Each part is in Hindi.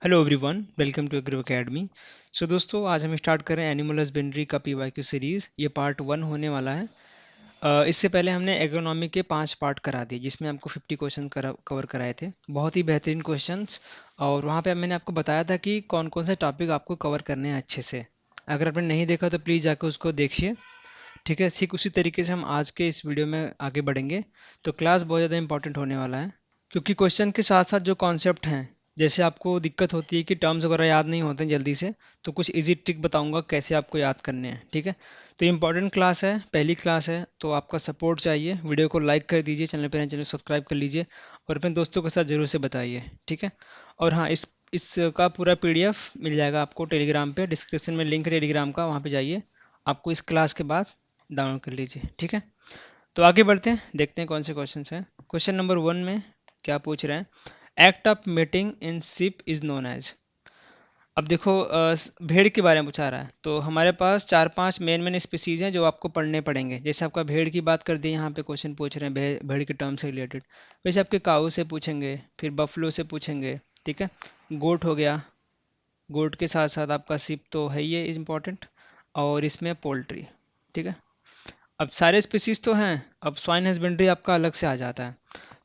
Hello everyone, welcome to agro academy. दोस्तों, आज हम स्टार्ट करें एनिमल हस्बेंड्री का पीवाईक्यू सीरीज़। ये पार्ट 1 होने वाला है। इससे पहले हमने एग्रोनॉमी के 5 पार्ट करा दिए, जिसमें आपको 50 क्वेश्चन कवर कराए थे। बहुत ही बेहतरीन क्वेश्चंस। और वहाँ पे मैंने आपको बताया था कि कौन कौन से टॉपिक आपको कवर करने हैं अच्छे से। अगर आपने नहीं देखा तो प्लीज़ जाकर उसको देखिए। ठीक है, ठीक उसी तरीके से हम आज के इस वीडियो में आगे बढ़ेंगे। तो क्लास बहुत ज़्यादा इंपॉर्टेंट होने वाला है, क्योंकि क्वेश्चन के साथ साथ जो कॉन्सेप्ट हैं, जैसे आपको दिक्कत होती है कि टर्म्स वगैरह याद नहीं होते हैं जल्दी से, तो कुछ इजी ट्रिक बताऊंगा कैसे आपको याद करने हैं। ठीक है, तो इम्पॉर्टेंट क्लास है, पहली क्लास है, तो आपका सपोर्ट चाहिए। वीडियो को लाइक कर दीजिए, चैनल पर चैनल सब्सक्राइब कर लीजिए और अपने दोस्तों के साथ ज़रूर से बताइए। ठीक है, और हाँ, इसका पूरा पीडीएफ मिल जाएगा आपको टेलीग्राम पे। डिस्क्रिप्शन में लिंक है टेलीग्राम का, वहाँ पे जाइए, आपको इस क्लास के बाद डाउनलोड कर लीजिए। ठीक है, तो आगे बढ़ते हैं, देखते हैं कौन से क्वेश्चन हैं। क्वेश्चन नंबर 1 में क्या पूछ रहे हैं? Act of mating in sheep is known as. अब देखो, भेड़ के बारे में पूछा रहा है, तो हमारे पास 4-5 मेन स्पीसीज हैं जो आपको पढ़ने पड़ेंगे। जैसे आपका भेड़ की बात कर दी, यहाँ पे क्वेश्चन पूछ रहे हैं भेड़ के टर्म से रिलेटेड। वैसे आपके काऊ से पूछेंगे, फिर बफलो से पूछेंगे। ठीक है, गोट हो गया, गोट के साथ साथ आपका शिप तो है ही है इम्पोर्टेंट, और इसमें पोल्ट्री। ठीक है, अब सारे स्पीसीज तो हैं, अब स्वाइन हस्बेंड्री आपका अलग से आ जाता है।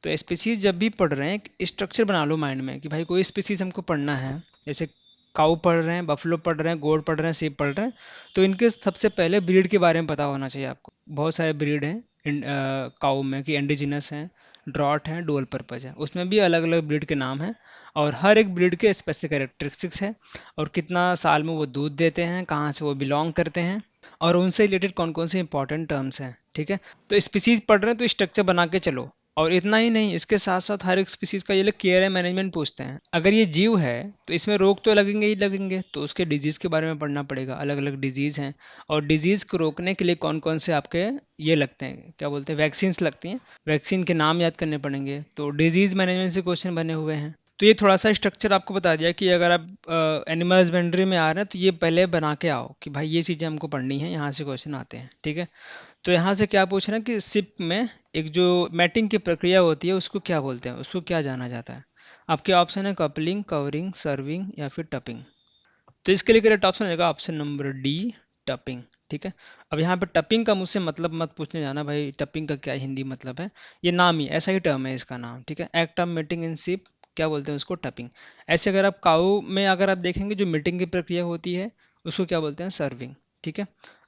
तो स्पीसीज जब भी पढ़ रहे हैं, स्ट्रक्चर बना लो माइंड में कि भाई कोई स्पीसीज हमको पढ़ना है। जैसे काऊ पढ़ रहे हैं, बफलो पढ़ रहे हैं, गोट पढ़ रहे हैं, सीप पढ़ रहे हैं, तो इनके सबसे पहले ब्रीड के बारे में पता होना चाहिए आपको। बहुत सारे ब्रीड हैं काऊ में, कि इंडिजिनस हैं, ड्रॉट हैं, डुअल पर्पज है, उसमें भी अलग अलग ब्रीड के नाम हैं। और हर एक ब्रीड के स्पेसिफिक कैरेक्टरिस्टिक्स है, और कितना साल में वो दूध देते हैं, कहाँ से वो बिलोंग करते हैं, और उनसे रिलेटेड कौन कौन से इंपॉर्टेंट टर्म्स हैं। ठीक है, तो स्पीसीज पढ़ रहे हैं तो स्ट्रक्चर बना के चलो। और इतना ही नहीं, इसके साथ साथ हर एक स्पीसीज का ये लोग केयर एंड मैनेजमेंट पूछते हैं। अगर ये जीव है तो इसमें रोग तो लगेंगे ही लगेंगे, तो उसके डिजीज के बारे में पढ़ना पड़ेगा। अलग अलग डिजीज हैं, और डिजीज को रोकने के लिए कौन कौन से आपके ये लगते हैं, क्या बोलते हैं, वैक्सीन्स लगती हैं। वैक्सीन के नाम याद करने पड़ेंगे, तो डिजीज मैनेजमेंट से क्वेश्चन बने हुए हैं। तो ये थोड़ा सा स्ट्रक्चर आपको बता दिया कि अगर आप एनिमल हस्बेंड्री में आ रहे हैं तो ये पहले बना के आओ कि भाई ये चीज़ें हमको पढ़नी है, यहाँ से क्वेश्चन आते हैं। ठीक है, तो यहाँ से क्या पूछ रहे हैं कि सिप में एक जो मैटिंग की प्रक्रिया होती है उसको क्या बोलते हैं, उसको क्या जाना जाता है। आपके ऑप्शन है कपलिंग, कवरिंग, सर्विंग या फिर टपिंग। तो इसके लिए करेक्ट ऑप्शन रहेगा ऑप्शन नंबर डी, टपिंग। ठीक है, अब यहाँ पे टपिंग का मुझसे मतलब मत पूछने जाना भाई, टपिंग का क्या हिंदी मतलब है। ये नाम ही ऐसा ही टर्म है इसका नाम। ठीक है, act of meeting in sheep, क्या बोलते हैं उसको, टपिंग। ऐसे अगर आप काऊ में अगर आप देखेंगे जो मीटिंग की प्रक्रिया होती है, उसको क्या बोलते हैं, सर्विंग। ठीक है,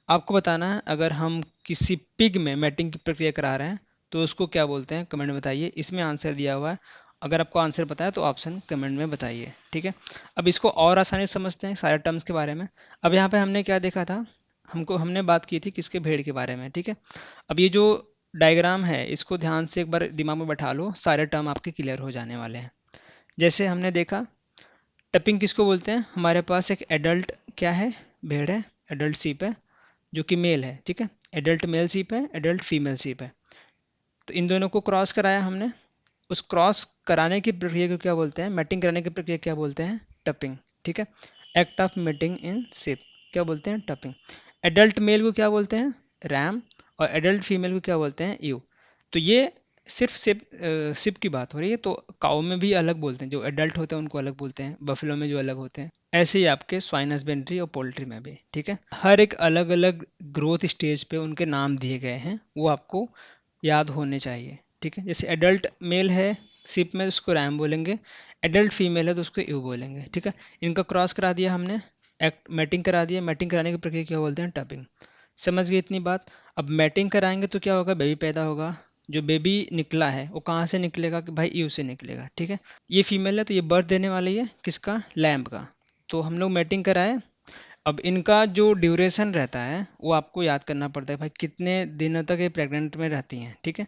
आपको बताना है अगर हम किसी पिग में मैटिंग की प्रक्रिया करा रहे हैं तो उसको क्या बोलते हैं, कमेंट में बताइए। इसमें आंसर दिया हुआ है, अगर आपको आंसर पता है तो ऑप्शन कमेंट में बताइए। ठीक है, अब इसको और आसानी से समझते हैं सारे टर्म्स के बारे में। अब यहाँ पे हमने क्या देखा था, हमने बात की थी किसके, भेड़ के बारे में। ठीक है, अब ये जो डायग्राम है इसको ध्यान से एक बार दिमाग में बैठा लो, सारे टर्म आपके क्लियर हो जाने वाले हैं। जैसे हमने देखा, टपिंग किसको बोलते हैं, हमारे पास एक एडल्ट क्या है, भेड़ है, एडल्ट सीप है जो कि मेल है। ठीक है, एडल्ट मेल सीप है, एडल्ट फीमेल सीप है। तो इन दोनों को क्रॉस कराया हमने, उस क्रॉस कराने की प्रक्रिया को क्या बोलते हैं, मैटिंग कराने की प्रक्रिया क्या बोलते हैं, टपिंग। ठीक है, act of mating in sheep क्या बोलते हैं, टपिंग। एडल्ट मेल को क्या बोलते हैं, रैम, और एडल्ट फीमेल को क्या बोलते हैं, यू। तो ये सिर्फ सिप की बात हो रही है, तो काऊ में भी अलग बोलते हैं, जो एडल्ट होते हैं उनको अलग बोलते हैं, बफलो में जो अलग होते हैं, ऐसे ही आपके स्वाइन हस्बेंड्री और पोल्ट्री में भी। ठीक है, हर एक अलग अलग ग्रोथ स्टेज पे उनके नाम दिए गए हैं, वो आपको याद होने चाहिए। ठीक है, जैसे एडल्ट मेल है सिप में, उसको रैम बोलेंगे। एडल्ट फीमेल है तो उसको यू बोलेंगे। ठीक है, इनका क्रॉस करा दिया हमने, एक्ट मैटिंग करा दिया, मैटिंग कराने की प्रक्रिया क्या बोलते हैं, टपिंग। समझ गए इतनी बात। अब मैटिंग कराएंगे तो क्या होगा, बेबी पैदा होगा। जो बेबी निकला है वो कहाँ से निकलेगा, कि भाई यू से निकलेगा। ठीक है, ये फीमेल है तो ये बर्थ देने वाली है किसका, लैम्ब का। तो हम लोग मैटिंग कराए। अब इनका जो ड्यूरेशन रहता है वो आपको याद करना पड़ता है, भाई कितने दिनों तक ये प्रेग्नेंट में रहती हैं। ठीक है,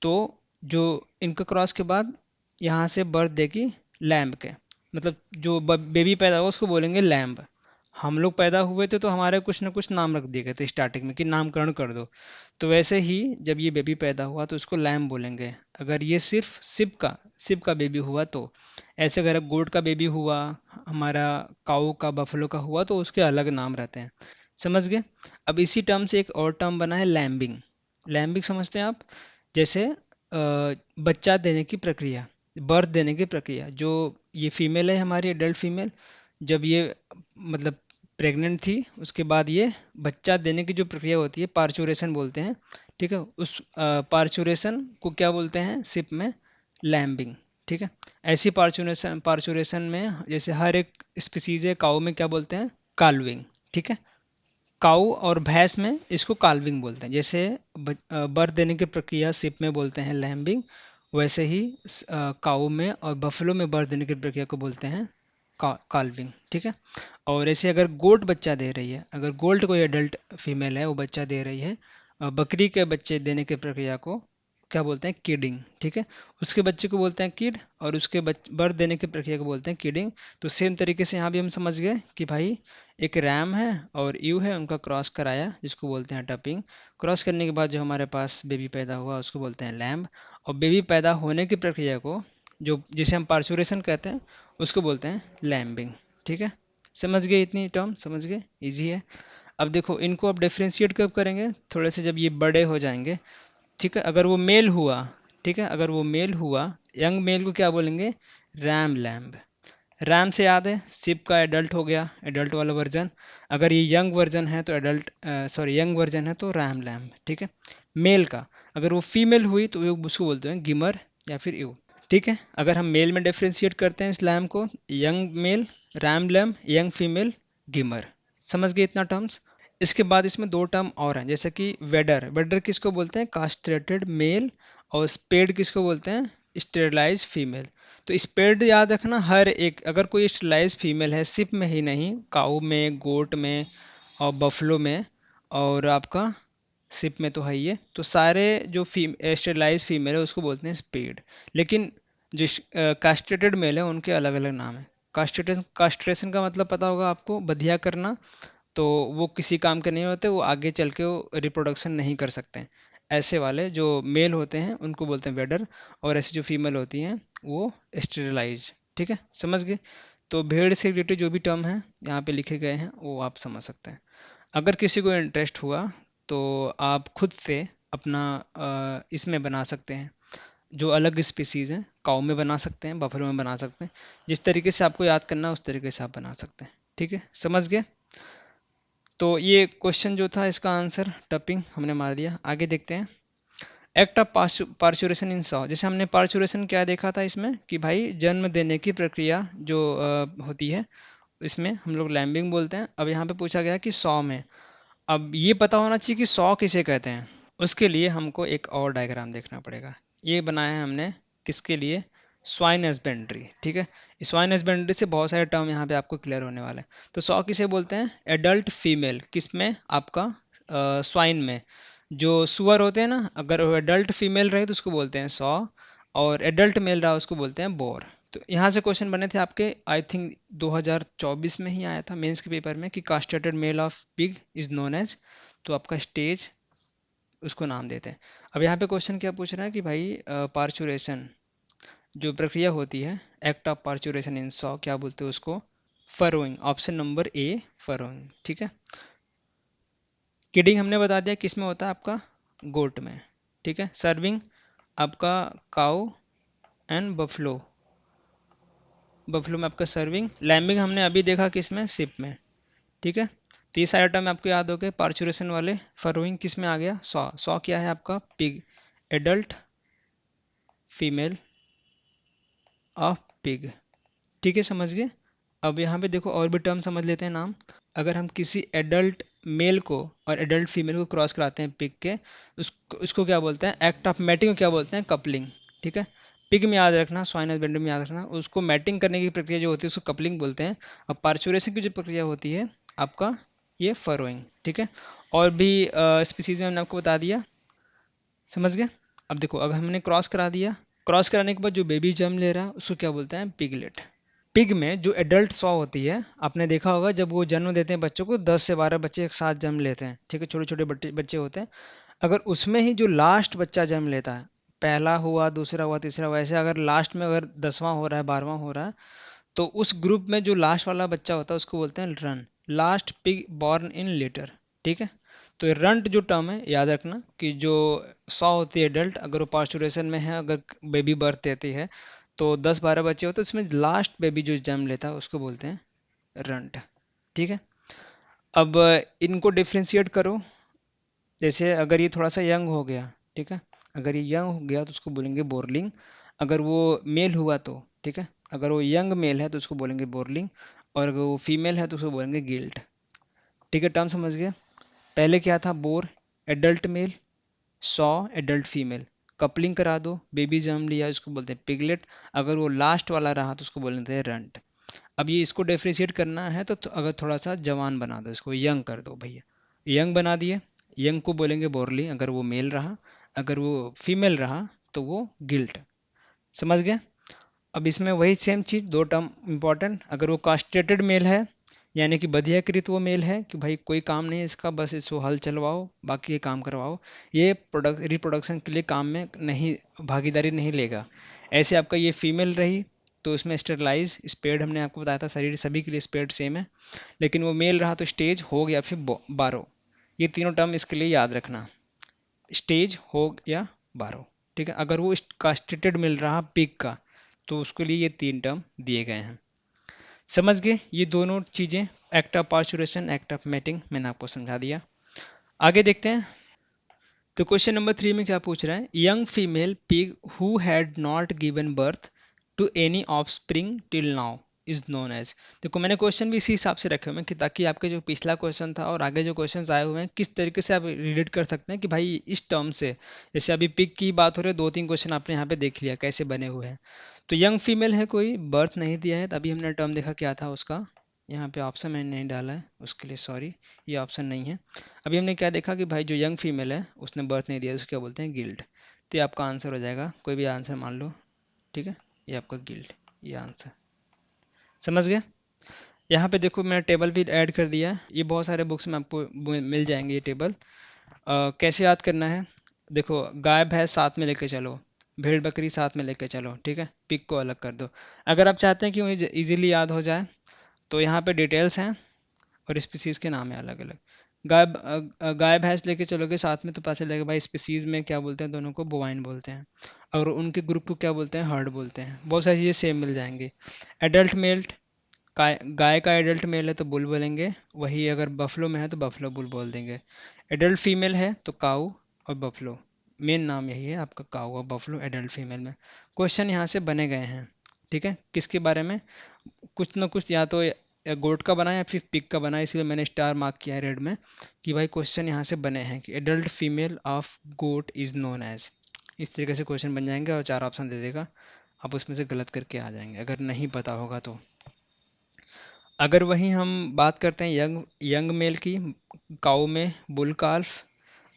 तो जो इनका क्रॉस के बाद यहाँ से बर्थ देगी लैम्ब के, मतलब जो बेबी पैदा होगा उसको बोलेंगे लैम्ब। हम लोग पैदा हुए थे तो हमारे कुछ ना कुछ नाम रख दिए गए थे स्टार्टिंग में कि नामकरण कर दो। तो वैसे ही जब ये बेबी पैदा हुआ तो उसको लैम्ब बोलेंगे। अगर ये सिर्फ सिप का बेबी हुआ तो, ऐसे अगर गोट का बेबी हुआ, हमारा काऊ का, बफलो का हुआ, तो उसके अलग नाम रहते हैं। समझ गए। अब इसी टर्म से एक और टर्म बना है लैम्बिंग। लैम्बिंग समझते हैं आप, जैसे बच्चा देने की प्रक्रिया, बर्थ देने की प्रक्रिया, जो ये फीमेल है हमारी एडल्ट फीमेल। जब ये मतलब प्रेग्नेंट थी, उसके बाद ये बच्चा देने की जो प्रक्रिया होती है पार्चुरेशन बोलते हैं। ठीक है, उस पार्चुरेशन को क्या बोलते हैं सिप में? लैम्बिंग। ठीक है, ऐसी पार्चुरेशन पार्चुरेशन में जैसे हर एक स्पीसीज है, काऊ में क्या बोलते हैं? काल्विंग। ठीक है, काऊ और भैंस में इसको काल्विंग बोलते हैं। जैसे बर्थ देने की प्रक्रिया सिप में बोलते हैं लैम्बिंग, वैसे ही काऊ में और बफलो में बर्थ देने की प्रक्रिया को बोलते हैं काल्विंग। ठीक है, और ऐसे अगर गोट बच्चा दे रही है, अगर गोल्ड कोई एडल्ट फीमेल है वो बच्चा दे रही है, बकरी के बच्चे देने की प्रक्रिया को क्या बोलते हैं? किडिंग। ठीक है, उसके बच्चे को बोलते हैं किड, और उसके बर्थ देने की प्रक्रिया को बोलते हैं किडिंग। तो सेम तरीके से यहाँ भी हम समझ गए कि भाई एक रैम है और यू है, उनका क्रॉस कराया जिसको बोलते हैं टपिंग। क्रॉस करने के बाद जो हमारे पास बेबी पैदा हुआ उसको बोलते हैं लैम्ब, और बेबी पैदा होने की प्रक्रिया को जो जिसे हम पार्चुरेशन कहते हैं उसको बोलते हैं लैम्बिंग। ठीक है, समझ गए? इतनी टर्म समझ गए? इजी है। अब देखो इनको आप डिफ्रेंशिएट कब करेंगे? थोड़े से जब ये बड़े हो जाएंगे। ठीक है, अगर वो मेल हुआ, ठीक है, अगर वो मेल हुआ, यंग मेल को क्या बोलेंगे? RAM lamb. रैम से याद है सिप का एडल्ट हो गया, एडल्ट वाला वर्जन। अगर ये यंग वर्जन है तो एडल्ट, सॉरी यंग वर्जन है तो रैम लैम्ब। ठीक है, मेल का अगर वो फीमेल हुई तो वो उसको बोलते हैं गिमर या फिर यू। ठीक है, अगर हम मेल में डिफ्रेंशिएट करते हैं इस लैम को, young male ram lamb, young female gimmer. समझ गए इतना टर्म्स? इसके बाद इसमें दो टर्म और हैं, जैसे कि वेडर। वेडर किसको बोलते हैं? Castrated mail. और स्पेड किसको बोलते हैं? Sterilise female. तो स्पेड याद रखना, हर एक अगर कोई स्टेरलाइज फीमेल है, सिप में ही नहीं, काऊ में, गोट में और बफलो में, और आपका सिप में तो है ही है, तो सारे जो स्टेरलाइज फीमेल है उसको बोलते हैं स्पेड। लेकिन जो कास्ट्रेटेड मेल है उनके अलग अलग नाम है। कास्ट्रेशन का मतलब पता होगा आपको, बधिया करना। तो वो किसी काम के नहीं होते, वो आगे चल के वो रिप्रोडक्शन नहीं कर सकते हैं। ऐसे वाले जो मेल होते हैं उनको बोलते हैं वेडर, और ऐसी जो फीमेल होती हैं वो स्टेरिलाइज। ठीक है, समझ गए? तो भेड़ से रिलेटेड जो भी टर्म है यहाँ पे लिखे गए हैं वो आप समझ सकते हैं। अगर किसी को इंटरेस्ट हुआ तो आप खुद से अपना इसमें बना सकते हैं, जो अलग स्पीसीज हैं, काऊ में बना सकते हैं, बफलो में बना सकते हैं। जिस तरीके से आपको याद करना है उस तरीके से आप बना सकते हैं। ठीक है, समझ गए? तो ये क्वेश्चन जो था इसका आंसर टपिंग हमने मार दिया। आगे देखते हैं। Act of parturition in saw, जैसे हमने पार्चुरेशन क्या देखा था इसमें कि भाई जन्म देने की प्रक्रिया जो होती है, इसमें हम लोग लैम्बिंग बोलते हैं। अब यहाँ पे पूछा गया कि सॉ में, अब ये पता होना चाहिए कि सॉ किसे कहते हैं। उसके लिए हमको एक और डायग्राम देखना पड़ेगा। ये बनाया है हमने किसके लिए? Swine husbandry. ठीक है, स्वाइन हस्बेंड्री से बहुत सारे टर्म यहाँ पे आपको क्लियर होने वाले हैं। तो सॉ किसे बोलते हैं? Adult female. किस में? आपका स्वाइन में। जो सुअर होते हैं ना, अगर वो एडल्ट फीमेल रहे तो उसको बोलते हैं सॉ, और एडल्ट मेल रहा उसको बोलते हैं बोर। तो यहाँ से क्वेश्चन बने थे आपके, आई थिंक 2024 में ही आया था मेंस के पेपर में, कि castrated male of pig is known as, तो आपका स्टेज उसको नाम देते हैं। अब यहाँ पे क्वेश्चन क्या पूछ रहा है कि भाई पार्चुरेशन जो प्रक्रिया होती है, act of parturition in sow क्या बोलते हैं उसको? Farrowing. Option number A, farrowing. ठीक है, किडिंग हमने बता दिया किस में होता है आपका? गोट में। ठीक है, सर्विंग आपका काउ एंड बफलो, बफलो में आपका सर्विंग। लैम्बिंग हमने अभी देखा किस में? सिप में। ठीक है, तो ये सारे टर्म आपको याद हो गए पार्चुरेशन वाले। फरोइंग किस में आ गया? सॉ। सॉ क्या है आपका? Pig, adult female of pig. ठीक है, समझ गए? अब यहाँ पे देखो और भी टर्म समझ लेते हैं नाम। अगर हम किसी एडल्ट मेल को और एडल्ट फीमेल को क्रॉस कराते हैं पिग के, उसको क्या बोलते हैं? एक्ट ऑफ मैटिंग को क्या बोलते हैं? कपलिंग। ठीक है, पिग में याद रखना, स्वाइन हस्बेंड्री में याद रखना, उसको मैटिंग करने की प्रक्रिया जो होती है उसको कपलिंग बोलते हैं। अब पार्चुरेशन की जो प्रक्रिया होती है आपका, ये फरोइंग। ठीक है, और भी स्पीसीज में हमने आपको बता दिया। समझ गए? अब देखो अगर हमने क्रॉस करा दिया, क्रॉस कराने के बाद जो बेबी जन्म ले रहा है उसको क्या बोलते हैं? पिगलेट। पिग में जो एडल्ट सॉ होती है, आपने देखा होगा जब वो जन्म देते हैं बच्चों को, 10 से 12 बच्चे एक साथ जन्म लेते हैं। ठीक है, छोटे छोटे बच्चे बच्चे होते हैं। अगर उसमें ही जो लास्ट बच्चा जन्म लेता है, पहला हुआ, दूसरा हुआ, तीसरा हुआ, ऐसे अगर लास्ट में अगर 10वां हो रहा है, 12वां हो रहा है, तो उस ग्रुप में जो लास्ट वाला बच्चा होता है उसको बोलते हैं runt, last pig born in litter. ठीक है, तो रंट जो टर्म है याद रखना कि जो सॉ होती है एडल्ट, अगर वो पार्चुरेशन में है, अगर बेबी बर्थ देती है, तो 10-12 बच्चे होते हैं, उसमें लास्ट बेबी जो जन्म लेता है उसको बोलते हैं रंट। ठीक है। अब इनको डिफ्रेंशिएट करो। जैसे अगर ये थोड़ा सा यंग हो गया, ठीक है, अगर ये यंग हो गया तो उसको बोलेंगे बोरलिंग। अगर वो मेल हुआ तो, ठीक है, अगर वो यंग मेल है तो उसको बोलेंगे बोरलिंग, और अगर वो फीमेल है तो उसको बोलेंगे गिल्ट। ठीक है, टर्म समझ गए। पहले क्या था, bore adult mail, saw adult female, coupling करा दो, बेबी जन्म लिया, उसको बोलते हैं पिगलेट। अगर वो लास्ट वाला रहा तो उसको बोलते हैं रंट। अब ये इसको डिफ्रेंशिएट करना है तो अगर थोड़ा सा जवान बना दो, इसको यंग कर दो भैया, यंग बना दिए, यंग को बोलेंगे बोरली अगर वो मेल रहा, अगर वो फीमेल रहा तो वो गिल्ट। समझ गए। अब इसमें वही सेम चीज़, दो टर्म इंपॉर्टेंट। अगर वो कास्ट्रेटेड मेल है, यानी कि बधियाकृत वो मेल है कि भाई कोई काम नहीं है इसका, बस इसको हल चलवाओ बाकी ये काम करवाओ, ये प्रोडक्ट रिप्रोडक्शन के लिए काम में नहीं, भागीदारी नहीं लेगा। ऐसे आपका ये फीमेल रही तो उसमें स्टेरलाइज स्पेड हमने आपको बताया था, शरीर सभी के लिए स्पेड सेम है। लेकिन वो मेल रहा तो स्टेज हो गया फिर बारो। ये तीनों टर्म इसके लिए याद रखना, स्टेज हो या बारो। ठीक है। अगर वो कास्ट्रेटेड मिल रहा पिग का तो उसके लिए ये तीन टर्म दिए गए हैं। समझ गए ये दोनों चीज़ें, act of parturition, act of mating, मैंने आपको समझा दिया। आगे देखते हैं। तो क्वेश्चन नंबर 3 में क्या पूछ रहा है, young female pig who had not given birth to any offspring till now is known as. देखो मैंने क्वेश्चन भी इसी हिसाब से रखे हुए हैं कि ताकि आपके जो पिछला क्वेश्चन था और आगे जो क्वेश्चन आए हुए हैं किस तरीके से आप रिलेट कर सकते हैं कि भाई इस टर्म से, जैसे अभी पिग की बात हो रही है, 2-3 क्वेश्चन आपने यहाँ पे देख लिया कैसे बने हुए हैं। तो यंग फीमेल है, कोई बर्थ नहीं दिया है, तभी हमने टर्म देखा क्या था उसका, यहाँ पे ऑप्शन मैंने नहीं डाला है उसके लिए सॉरी, ये ऑप्शन नहीं है। अभी हमने क्या देखा कि भाई जो यंग फीमेल है उसने बर्थ नहीं दिया, उसको क्या बोलते हैं गिल्ट। तो ये आपका आंसर हो जाएगा, कोई भी आंसर मान लो, ठीक है, ये आपका गिल्ट, ये आंसर। समझ गए। यहाँ पे देखो मैंने टेबल भी ऐड कर दिया है, ये बहुत सारे बुक्स में आपको मिल जाएंगे ये टेबल। कैसे याद करना है, देखो गाय भैंस साथ में लेके चलो, भेड़ बकरी साथ में लेके चलो, ठीक है, पिग को अलग कर दो। अगर आप चाहते हैं कि मुझे इजीली याद हो जाए तो यहाँ पे डिटेल्स हैं और स्पीसीज के नाम है अलग अलग। गाय भैंस लेके चलोगे साथ में तो पता चलेगा भाई स्पीसीज में क्या बोलते हैं, दोनों को बोवाइन बोलते हैं, और उनके ग्रुप को क्या बोलते हैं, हर्ड बोलते हैं। बहुत सारी चीज़ें सेम मिल जाएंगी। एडल्ट मेल, गाय का एडल्ट मेल है तो बुल बोलेंगे, वही अगर बफलो में है तो बफलो बुल बोल देंगे। एडल्ट फीमेल है तो काऊ और बफलो, मेन नाम यही है आपका, काऊ और बफलो एडल्ट फीमेल में। क्वेश्चन यहाँ से बने गए हैं, ठीक है, किसके बारे में, कुछ ना कुछ या तो या गोट का बना या फिर पिग का बना, इसलिए मैंने स्टार मार्क किया है रेड में कि भाई क्वेश्चन यहाँ से बने हैं कि adult female of goat is known as. इस तरीके से क्वेश्चन बन जाएंगे और 4 ऑप्शन दे देगा, आप उसमें से गलत करके आ जाएंगे अगर नहीं पता होगा तो। अगर वहीं हम बात करते हैं यंग यंग मेल की, काऊ में बुल काल्फ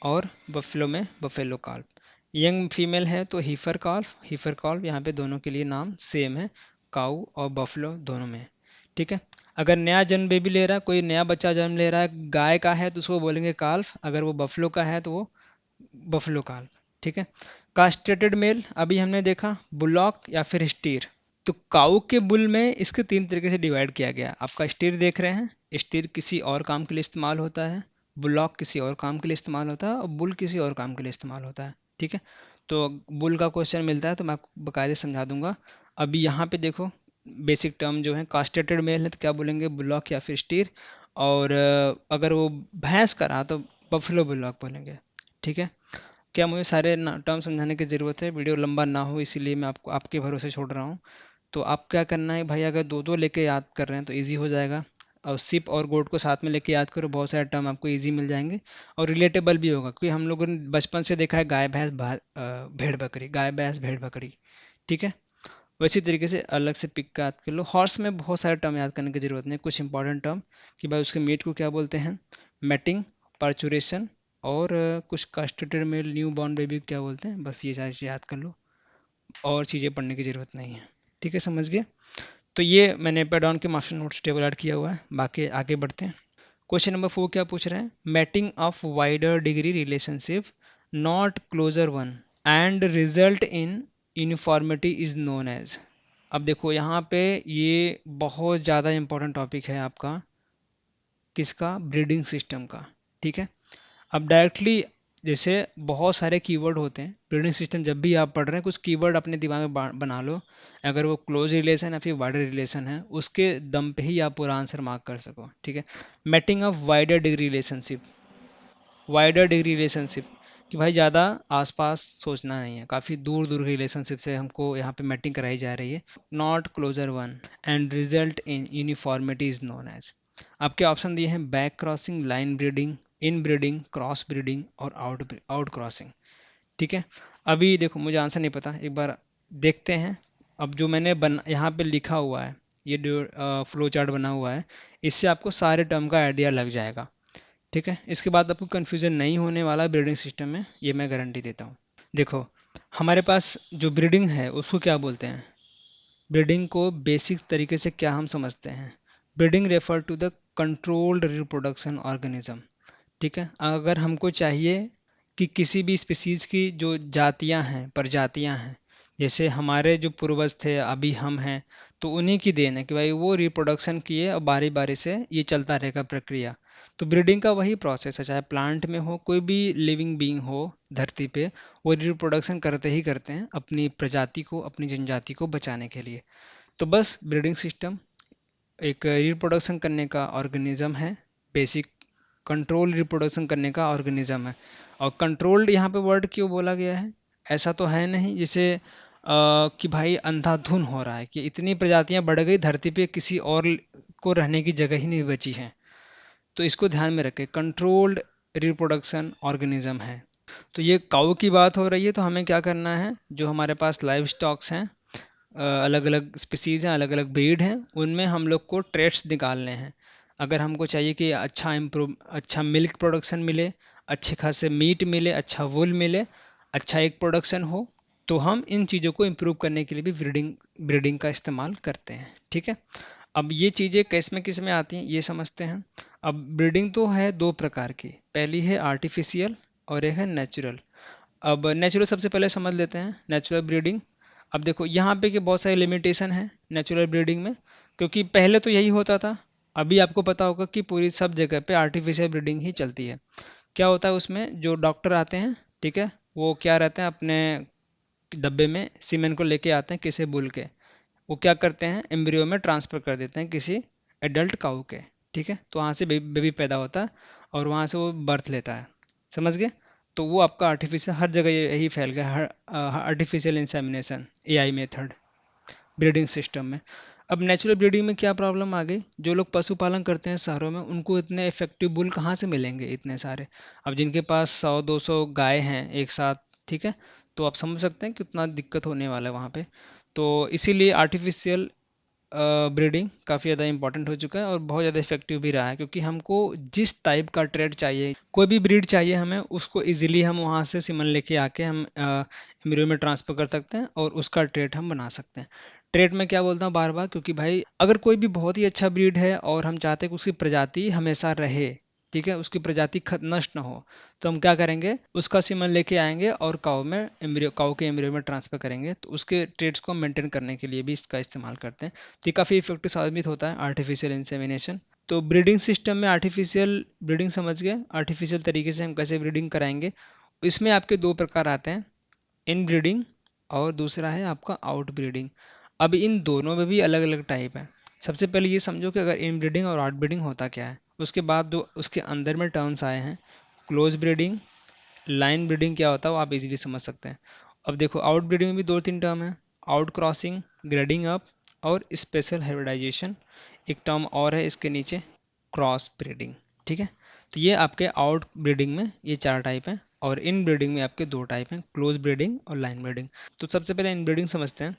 और बफेलो में बफेलो काल्फ। यंग फीमेल है तो हीफर काल्फ, यहाँ पे दोनों के लिए नाम सेम है, काऊ और बफलो दोनों में। ठीक है। अगर नया जन्म बेबी ले रहा है, कोई नया बच्चा जन्म ले रहा है, गाय का है तो उसको बोलेंगे काल्फ, अगर वो बफलो का है तो वो बफलो काल्फ। ठीक है। कास्ट्रेटेड मेल अभी हमने देखा, बुलॉक या फिर स्टीर। तो काऊ के बुल में इसके 3 तरीके से डिवाइड किया गया। आपका स्टीर देख रहे हैं, स्टीर किसी और काम के लिए इस्तेमाल होता है, बुलॉक किसी और काम के लिए इस्तेमाल होता है, और बुल किसी और काम के लिए इस्तेमाल होता है। ठीक है। तो बुल का क्वेश्चन मिलता है तो मैं आपको बकायदे समझा दूंगा। अभी यहाँ पे देखो बेसिक टर्म जो है, कास्ट्रेटेड मेल है तो क्या बोलेंगे, बुलॉक या फिर स्टीर, और अगर वो भैंस का रहा तो बफलो बुलॉक बोलेंगे। ठीक है। क्या मुझे सारे टर्म समझाने की ज़रूरत है, वीडियो लंबा ना हो इसीलिए मैं आपको आपके भरोसे छोड़ रहा हूँ। तो आप क्या करना है भाई, अगर दो दो लेके याद कर रहे हैं तो इजी हो जाएगा, और सिप और गोट को साथ में लेके याद करो, बहुत सारे टर्म आपको इजी मिल जाएंगे और रिलेटेबल भी होगा, क्योंकि हम लोगों ने बचपन से देखा है गाय भैंस भेड़ बकरी, गाय भैंस भेड़ बकरी। ठीक है। वैसी तरीके से अलग से पिक का याद कर लो। हॉर्स में बहुत सारे टर्म याद करने की जरूरत नहीं, कुछ इंपॉर्टेंट टर्म कि भाई उसके मीट को क्या बोलते हैं, मैटिंग, पार्चुरेशन, और कुछ castrated male new born baby को क्या बोलते हैं, बस ये सारी चीज़ें याद कर लो, और चीज़ें पढ़ने की ज़रूरत नहीं है। ठीक है, समझ गए। तो ये मैंने पेडॉन के मास्टर नोट्स टेबल ऐड किया हुआ है, बाकी आगे बढ़ते हैं। क्वेश्चन नंबर 4 क्या पूछ रहे हैं, mating of wider degree relationship not closer one and result in uniformity is known as. अब देखो यहाँ पे ये बहुत ज़्यादा इंपॉर्टेंट टॉपिक है आपका, किसका, ब्रीडिंग सिस्टम का। ठीक है। अब डायरेक्टली जैसे बहुत सारे कीवर्ड होते हैं ब्रीडिंग सिस्टम, जब भी आप पढ़ रहे हैं कुछ कीवर्ड अपने दिमाग में बना लो, अगर वो क्लोज रिलेशन या फिर वाइडर रिलेशन है उसके दम पे ही आप पूरा आंसर मार्क कर सको, ठीक है। Mating of wider degree relationship, wider degree relationship कि भाई ज़्यादा आसपास सोचना नहीं है, काफ़ी दूर दूर रिलेशनशिप से हमको यहाँ पे मैटिंग कराई जा रही है। Not closer one and result in uniformity is known as. आपके ऑप्शन दिए हैं back crossing, line breeding, in breeding, cross breeding और आउट आउट क्रॉसिंग, ठीक है। अभी देखो मुझे आंसर नहीं पता, एक बार देखते हैं। अब जो मैंने यहाँ पे लिखा हुआ है, ये जो फ्लो चार्ट बना हुआ है, इससे आपको सारे टर्म का आइडिया लग जाएगा, ठीक है। इसके बाद आपको कन्फ्यूज़न नहीं होने वाला ब्रीडिंग सिस्टम में, ये मैं गारंटी देता हूँ। देखो हमारे पास जो ब्रीडिंग है उसको क्या बोलते हैं, ब्रीडिंग को बेसिक तरीके से क्या हम समझते हैं, breeding refer to the controlled reproduction organism, ठीक है। अगर हमको चाहिए कि किसी भी स्पीसीज की जो जातियां हैं, प्रजातियां हैं, जैसे हमारे जो पूर्वज थे अभी हम हैं, तो उन्हीं की देन है कि भाई वो रिप्रोडक्शन किए और बारी बारी से ये चलता रहेगा प्रक्रिया। तो ब्रीडिंग का वही प्रोसेस है, चाहे प्लांट में हो, कोई भी लिविंग बीइंग हो धरती पे, वो रिप्रोडक्शन करते ही करते हैं अपनी प्रजाति को, अपनी जनजाति को बचाने के लिए। तो बस ब्रीडिंग सिस्टम एक रिप्रोडक्शन करने का ऑर्गेनिज्म है, बेसिक कंट्रोल रिप्रोडक्शन करने का ऑर्गेनिज्म है। और कंट्रोल्ड यहाँ पे वर्ड क्यों बोला गया है, ऐसा तो है नहीं जैसे कि भाई अंधाधुन हो रहा है कि इतनी प्रजातियां बढ़ गई धरती पे, किसी और को रहने की जगह ही नहीं बची है। तो इसको ध्यान में रखें, कंट्रोल्ड रिप्रोडक्शन ऑर्गेनिज्म है। तो ये काऊ की बात हो रही है, तो हमें क्या करना है, जो हमारे पास लाइव स्टॉक्स हैं, अलग अलग स्पीसीज हैं, अलग अलग ब्रीड हैं, उनमें हम लोग को ट्रेड्स निकालने हैं। अगर हमको चाहिए कि अच्छा मिल्क प्रोडक्शन मिले, अच्छे खासे मीट मिले, अच्छा वुल मिले, अच्छा एक प्रोडक्शन हो, तो हम इन चीज़ों को इम्प्रूव करने के लिए भी ब्रीडिंग ब्रीडिंग का इस्तेमाल करते हैं, ठीक है। अब ये चीज़ें किस में आती हैं ये समझते हैं। अब ब्रीडिंग तो है दो प्रकार की, पहली है आर्टिफिशियल और एक है नेचुरल। अब नेचुरल सबसे पहले समझ लेते हैं, नेचुरल ब्रीडिंग। अब देखो यहाँ पे कि बहुत सारी लिमिटेशन है नेचुरल ब्रीडिंग में, क्योंकि पहले तो यही होता था। अभी आपको पता होगा कि पूरी सब जगह पे आर्टिफिशियल ब्रीडिंग ही चलती है। क्या होता है उसमें, जो डॉक्टर आते हैं, ठीक है, वो क्या रहते हैं अपने डब्बे में सीमेंट को लेके आते हैं किसी बुल के, वो क्या करते हैं एम्ब्रियो में ट्रांसफ़र कर देते हैं किसी एडल्ट काऊ के, ठीक है। तो वहाँ से बेबी पैदा होता है और वहाँ से वो बर्थ लेता है, समझ गए। तो वो आपका आर्टिफिशियल हर जगह यही फैल गया, हर artificial insemination, AI method breeding system में। अब नेचुरल ब्रीडिंग में क्या प्रॉब्लम आ गई, जो लोग पशुपालन करते हैं शहरों में, उनको इतने इफेक्टिव बुल कहाँ से मिलेंगे इतने सारे। अब जिनके पास 100-200 गाय हैं एक साथ, ठीक है, तो आप समझ सकते हैं कितना दिक्कत होने वाला है वहाँ पे। तो इसीलिए आर्टिफिशियल ब्रीडिंग काफ़ी ज़्यादा इंपॉर्टेंट हो चुका है और बहुत ज़्यादा इफेक्टिव भी रहा है, क्योंकि हमको जिस टाइप का ट्रेड चाहिए, कोई भी ब्रीड चाहिए हमें, उसको इजीली हम वहाँ से सीमन लेके आके हम एम्ब्रियो में ट्रांसफ़र कर सकते हैं और उसका ट्रेड हम बना सकते हैं। ट्रेड में क्या बोलता हूँ बार बार, क्योंकि भाई अगर कोई भी बहुत ही अच्छा ब्रीड है और हम चाहते हैं कि उसकी प्रजाति हमेशा रहे, ठीक है, उसकी प्रजाति नष्ट ना हो, तो हम क्या करेंगे, उसका सीमन लेके आएंगे और काऊ के एम्ब्रियो में ट्रांसफ़र करेंगे, तो उसके ट्रेड्स को मेंटेन करने के लिए भी इसका इस्तेमाल करते हैं। तो ये काफ़ी इफेक्टिव साबित होता है आर्टिफिशियल इंसेमिनेशन। तो ब्रीडिंग सिस्टम में आर्टिफिशियल ब्रीडिंग समझ गए, आर्टिफिशियल तरीके से हम कैसे ब्रीडिंग कराएंगे। इसमें आपके दो प्रकार आते हैं, इन ब्रीडिंग और दूसरा है आपका आउट ब्रीडिंग। अब इन दोनों में भी अलग अलग टाइप है। सबसे पहले ये समझो कि अगर इन ब्रीडिंग और आउट ब्रीडिंग होता क्या है, उसके बाद जो उसके अंदर में टर्म्स आए हैं, क्लोज ब्रीडिंग, लाइन ब्रीडिंग क्या होता है वो आप इजीली समझ सकते हैं। अब देखो आउट ब्रीडिंग में भी दो तीन टर्म है, आउट क्रॉसिंग, ग्रेडिंग अप और स्पेशल हाइब्रिडाइजेशन। एक टर्म और है इसके नीचे, क्रॉस ब्रीडिंग, ठीक है। तो ये आपके आउट ब्रीडिंग में ये चार टाइप हैं और इन ब्रीडिंग में आपके दो टाइप हैं, क्लोज ब्रीडिंग और लाइन ब्रीडिंग। तो सबसे पहले इन ब्रीडिंग समझते हैं।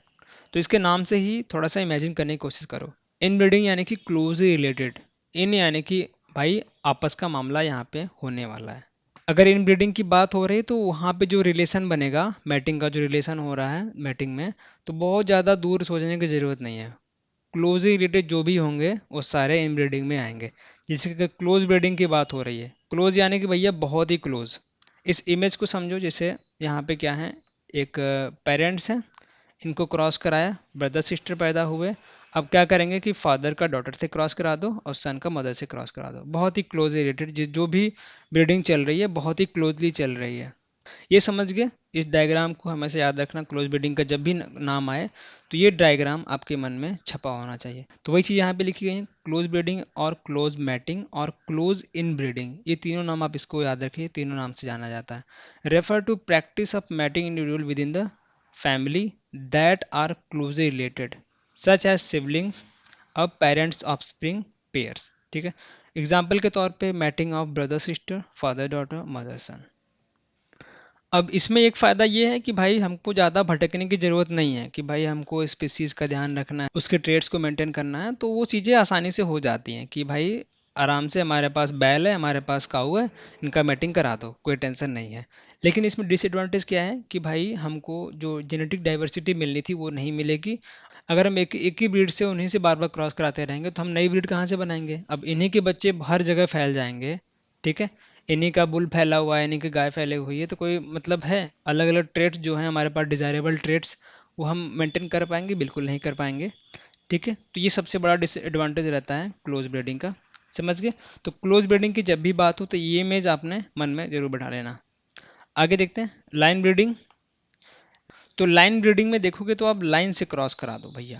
तो इसके नाम से ही थोड़ा सा इमेजिन करने की कोशिश करो, इन ब्रीडिंग यानी कि क्लोजली रिलेटेड, इन यानी कि भाई आपस का मामला यहाँ पे होने वाला है। अगर इन ब्रीडिंग की बात हो रही है तो वहाँ पे जो रिलेशन बनेगा, मैटिंग का जो रिलेशन हो रहा है मैटिंग में, तो बहुत ज़्यादा दूर सोचने की ज़रूरत नहीं है। क्लोजली रिलेटेड जो भी होंगे वो सारे इन ब्रीडिंग में आएंगे। जैसे कि क्लोज ब्रीडिंग की बात हो रही है, क्लोज यानी कि भैया बहुत ही क्लोज। इस इमेज को समझो, जैसे यहाँ पे क्या है, एक पेरेंट्स हैं, इनको क्रॉस कराया, ब्रदर सिस्टर पैदा हुए, अब क्या करेंगे कि फादर का डॉटर से क्रॉस करा दो और सन का मदर से क्रॉस करा दो, बहुत ही क्लोज रिलेटेड जो भी ब्रीडिंग चल रही है बहुत ही क्लोजली चल रही है। ये समझ गए। इस डायग्राम को हमेशा याद रखना, क्लोज ब्रीडिंग का जब भी नाम आए तो ये डायग्राम आपके मन में छपा होना चाहिए। तो वही चीज़ यहाँ पे लिखी गई है, क्लोज ब्रीडिंग और क्लोज मैटिंग और क्लोज इन ब्रीडिंग, ये तीनों नाम आप इसको याद रखिए, तीनों नाम से जाना जाता है। Refer to practice of mating individual with in the family that are closely related such as siblings अब पेरेंट्स ऑफस्प्रिंग पेयर्स। ठीक है, एग्जाम्पल के तौर पे mating of brother sister, father daughter, mother son. अब इसमें एक फ़ायदा ये है कि भाई हमको ज़्यादा भटकने की ज़रूरत नहीं है कि भाई हमको स्पीसीज़ का ध्यान रखना है, उसके ट्रेड्स को मेंटेन करना है, तो वो चीज़ें आसानी से हो जाती हैं कि भाई आराम से हमारे पास बैल है, हमारे पास काऊ है, इनका मैटिंग करा दो, कोई टेंशन नहीं है। लेकिन इसमें डिसएडवांटेज क्या है कि भाई हमको जो जेनेटिक डाइवर्सिटी मिलनी थी वो नहीं मिलेगी। अगर हम एक ही ब्रीड से उन्हीं से बार बार क्रॉस कराते रहेंगे तो हम नई ब्रीड कहाँ से बनाएंगे? अब इन्हीं के बच्चे हर जगह फैल जाएंगे। ठीक है, इन्हीं का बुल फैला हुआ है, इन्हीं की गाय फैली हुई है, तो कोई मतलब है? अलग अलग ट्रेड्स जो हैं हमारे पास, डिजायरेबल ट्रेड्स, वो हम मेंटेन कर पाएंगे? बिल्कुल नहीं कर पाएंगे। ठीक है, तो ये सबसे बड़ा डिसएडवांटेज रहता है क्लोज ब्रीडिंग का। समझ गए? तो क्लोज ब्रीडिंग की जब भी बात हो तो ये इमेज आपने मन में जरूर बैठा लेना। आगे देखते हैं लाइन ब्रीडिंग। तो लाइन ब्रीडिंग में देखोगे तो आप लाइन से क्रॉस करा दो भैया।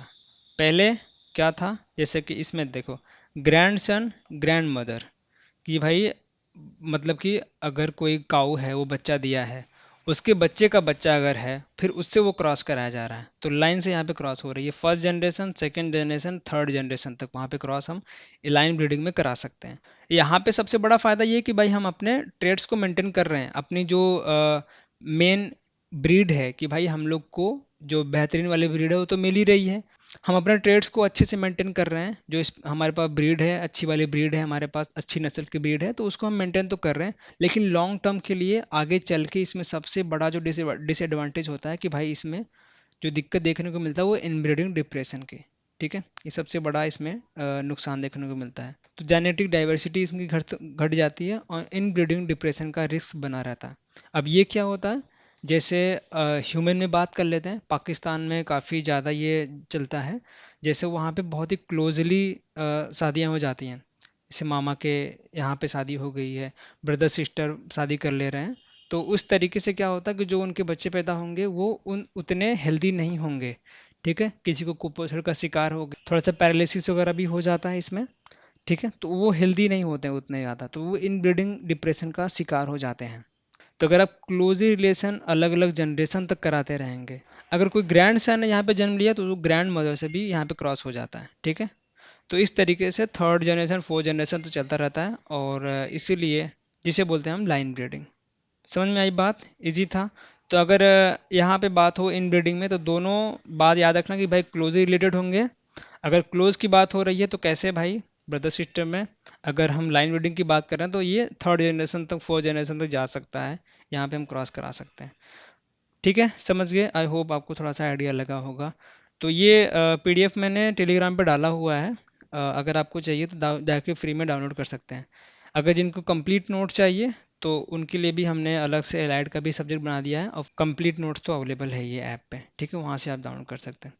पहले क्या था, जैसे कि इसमें देखो, ग्रैंड सन ग्रैंड मदर, कि भाई मतलब कि अगर कोई काऊ है वो बच्चा दिया है, उसके बच्चे का बच्चा अगर है फिर उससे वो क्रॉस कराया जा रहा है, तो लाइन से यहाँ पे क्रॉस हो रही है। First generation, second generation, third generation तक वहाँ पे क्रॉस हम लाइन ब्रीडिंग में करा सकते हैं। यहाँ पे सबसे बड़ा फायदा ये है कि भाई हम अपने ट्रेड्स को मेंटेन कर रहे हैं, अपनी जो मेन ब्रीड है कि भाई हम लोग को जो बेहतरीन वाली ब्रीड है वो तो मिल ही रही है। हम अपने ट्रेड्स को अच्छे से मेंटेन कर रहे हैं, जो हमारे पास ब्रीड है, अच्छी वाली ब्रीड है, हमारे पास अच्छी नस्ल की ब्रीड है, तो उसको हम मेंटेन तो कर रहे हैं। लेकिन लॉन्ग टर्म के लिए आगे चल के इसमें सबसे बड़ा जो डिसएडवांटेज होता है कि भाई इसमें जो दिक्कत देखने को मिलता है वो इनब्रीडिंग डिप्रेशन के। ठीक है, ये सबसे बड़ा इसमें नुकसान देखने को मिलता है। तो जेनेटिक डाइवर्सिटी इसकी घट घट जाती है और इनब्रीडिंग डिप्रेशन का रिस्क बना रहता है। अब ये क्या होता है, जैसे ह्यूमन में बात कर लेते हैं, पाकिस्तान में काफ़ी ज़्यादा ये चलता है। जैसे वहाँ पे बहुत ही क्लोजली शादियाँ हो जाती हैं, जैसे मामा के यहाँ पे शादी हो गई है, ब्रदर सिस्टर शादी कर ले रहे हैं, तो उस तरीके से क्या होता है कि जो उनके बच्चे पैदा होंगे वो उन उतने हेल्दी नहीं होंगे। ठीक है, किसी को कुपोषण का शिकार हो गया, थोड़ा सा पैरालिसिस वगैरह भी हो जाता है इसमें। ठीक है, तो वो हेल्दी नहीं होते हैं उतने ज़्यादा, तो वो इन ब्रीडिंग डिप्रेशन का शिकार हो जाते हैं। तो अगर आप क्लोज रिलेशन अलग अलग जनरेशन तक कराते रहेंगे, अगर कोई ग्रैंड सन ने यहाँ पे जन्म लिया तो वो ग्रैंड मदर से भी यहाँ पे क्रॉस हो जाता है। ठीक है, तो इस तरीके से थर्ड जनरेशन फोर्थ जनरेशन तो चलता रहता है, और इसीलिए जिसे बोलते हैं हम लाइन ब्रीडिंग। समझ में आई बात? इजी था। तो अगर यहाँ पे बात हो इन ब्रीडिंग में तो दोनों बात याद रखना कि भाई क्लोजली रिलेटेड होंगे। अगर क्लोज की बात हो रही है तो कैसे भाई, ब्रदर सिस्टर में। अगर हम लाइन ब्रीडिंग की बात कर रहे हैं तो ये थर्ड जनरेशन तक, फोर्थ जनरेशन तक जा सकता है, यहाँ पे हम क्रॉस करा सकते हैं। ठीक है, समझ गए? आई होप आपको थोड़ा सा आइडिया लगा होगा। तो ये पीडीएफ मैंने टेलीग्राम पे डाला हुआ है, अगर आपको चाहिए तो जाके फ्री में डाउनलोड कर सकते हैं। अगर जिनको कंप्लीट नोट चाहिए तो उनके लिए भी हमने अलग से एलाइड का भी सब्जेक्ट बना दिया है, और कंप्लीट नोट्स तो अवेलेबल है ये ऐप पे। ठीक है, वहाँ से आप डाउनलोड कर सकते हैं।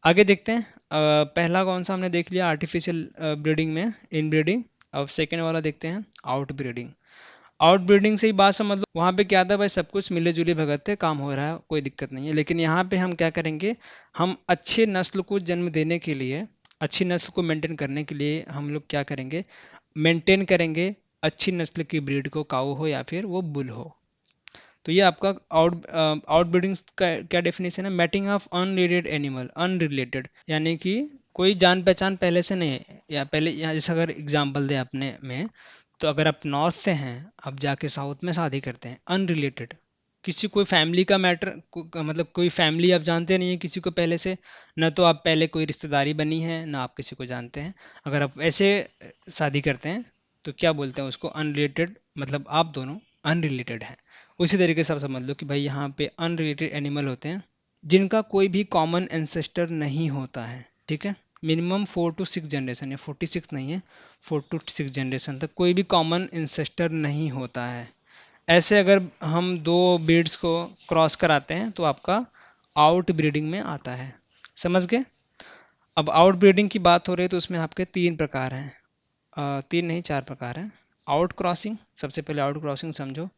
आगे देखते हैं, पहला कौन सा हमने देख लिया आर्टिफिशियल ब्रीडिंग में, इन ब्रीडिंग। अब सेकेंड वाला देखते हैं, आउट ब्रीडिंग। आउट ब्रीडिंग से ही बात समझ लो, वहाँ पे क्या था भाई, सब कुछ मिले जुले भगत थे, काम हो रहा है, कोई दिक्कत नहीं है। लेकिन यहाँ पे हम क्या करेंगे, हम अच्छे नस्ल को जन्म देने के लिए, अच्छी नस्ल को मेंटेन करने के लिए हम लोग क्या करेंगे, मेंटेन करेंगे अच्छी नस्ल की ब्रीड को, काऊ हो या फिर वो बुल हो। तो ये आपका आउटब्रीडिंग का क्या डेफिनेशन है, mating of unrelated animal, unrelated यानी कि कोई जान पहचान पहले से नहीं है, या पहले यहाँ जैसे अगर एग्जांपल दे अपने में, तो अगर आप नॉर्थ से हैं, आप जाके साउथ में शादी करते हैं, अनरिलेटेड, किसी कोई फैमिली का मैटर, मतलब कोई फैमिली आप जानते नहीं है किसी को पहले से, ना तो आप पहले कोई रिश्तेदारी बनी है, ना आप किसी को जानते हैं, अगर आप ऐसे शादी करते हैं तो क्या बोलते हैं उसको, अनरिलेटेड, मतलब आप दोनों अनरिलेटेड हैं। उसी तरीके से आप समझ लो कि भाई यहाँ पे अनरिलेटेड एनिमल होते हैं जिनका कोई भी कॉमन एंसेस्टर नहीं होता है। ठीक है, मिनिमम 4 to 6 जनरेशन, या 46 नहीं है, 4 to 6 जनरेशन तक कोई भी कॉमन इंसेस्टर नहीं होता है। ऐसे अगर हम दो ब्रीड्स को क्रॉस कराते हैं तो आपका आउट ब्रीडिंग में आता है। समझ गए? अब आउट ब्रीडिंग की बात हो रही है तो उसमें आपके तीन प्रकार हैं, तीन नहीं चार प्रकार हैं। आउट क्रॉसिंग, सबसे पहले आउट क्रॉसिंग समझो।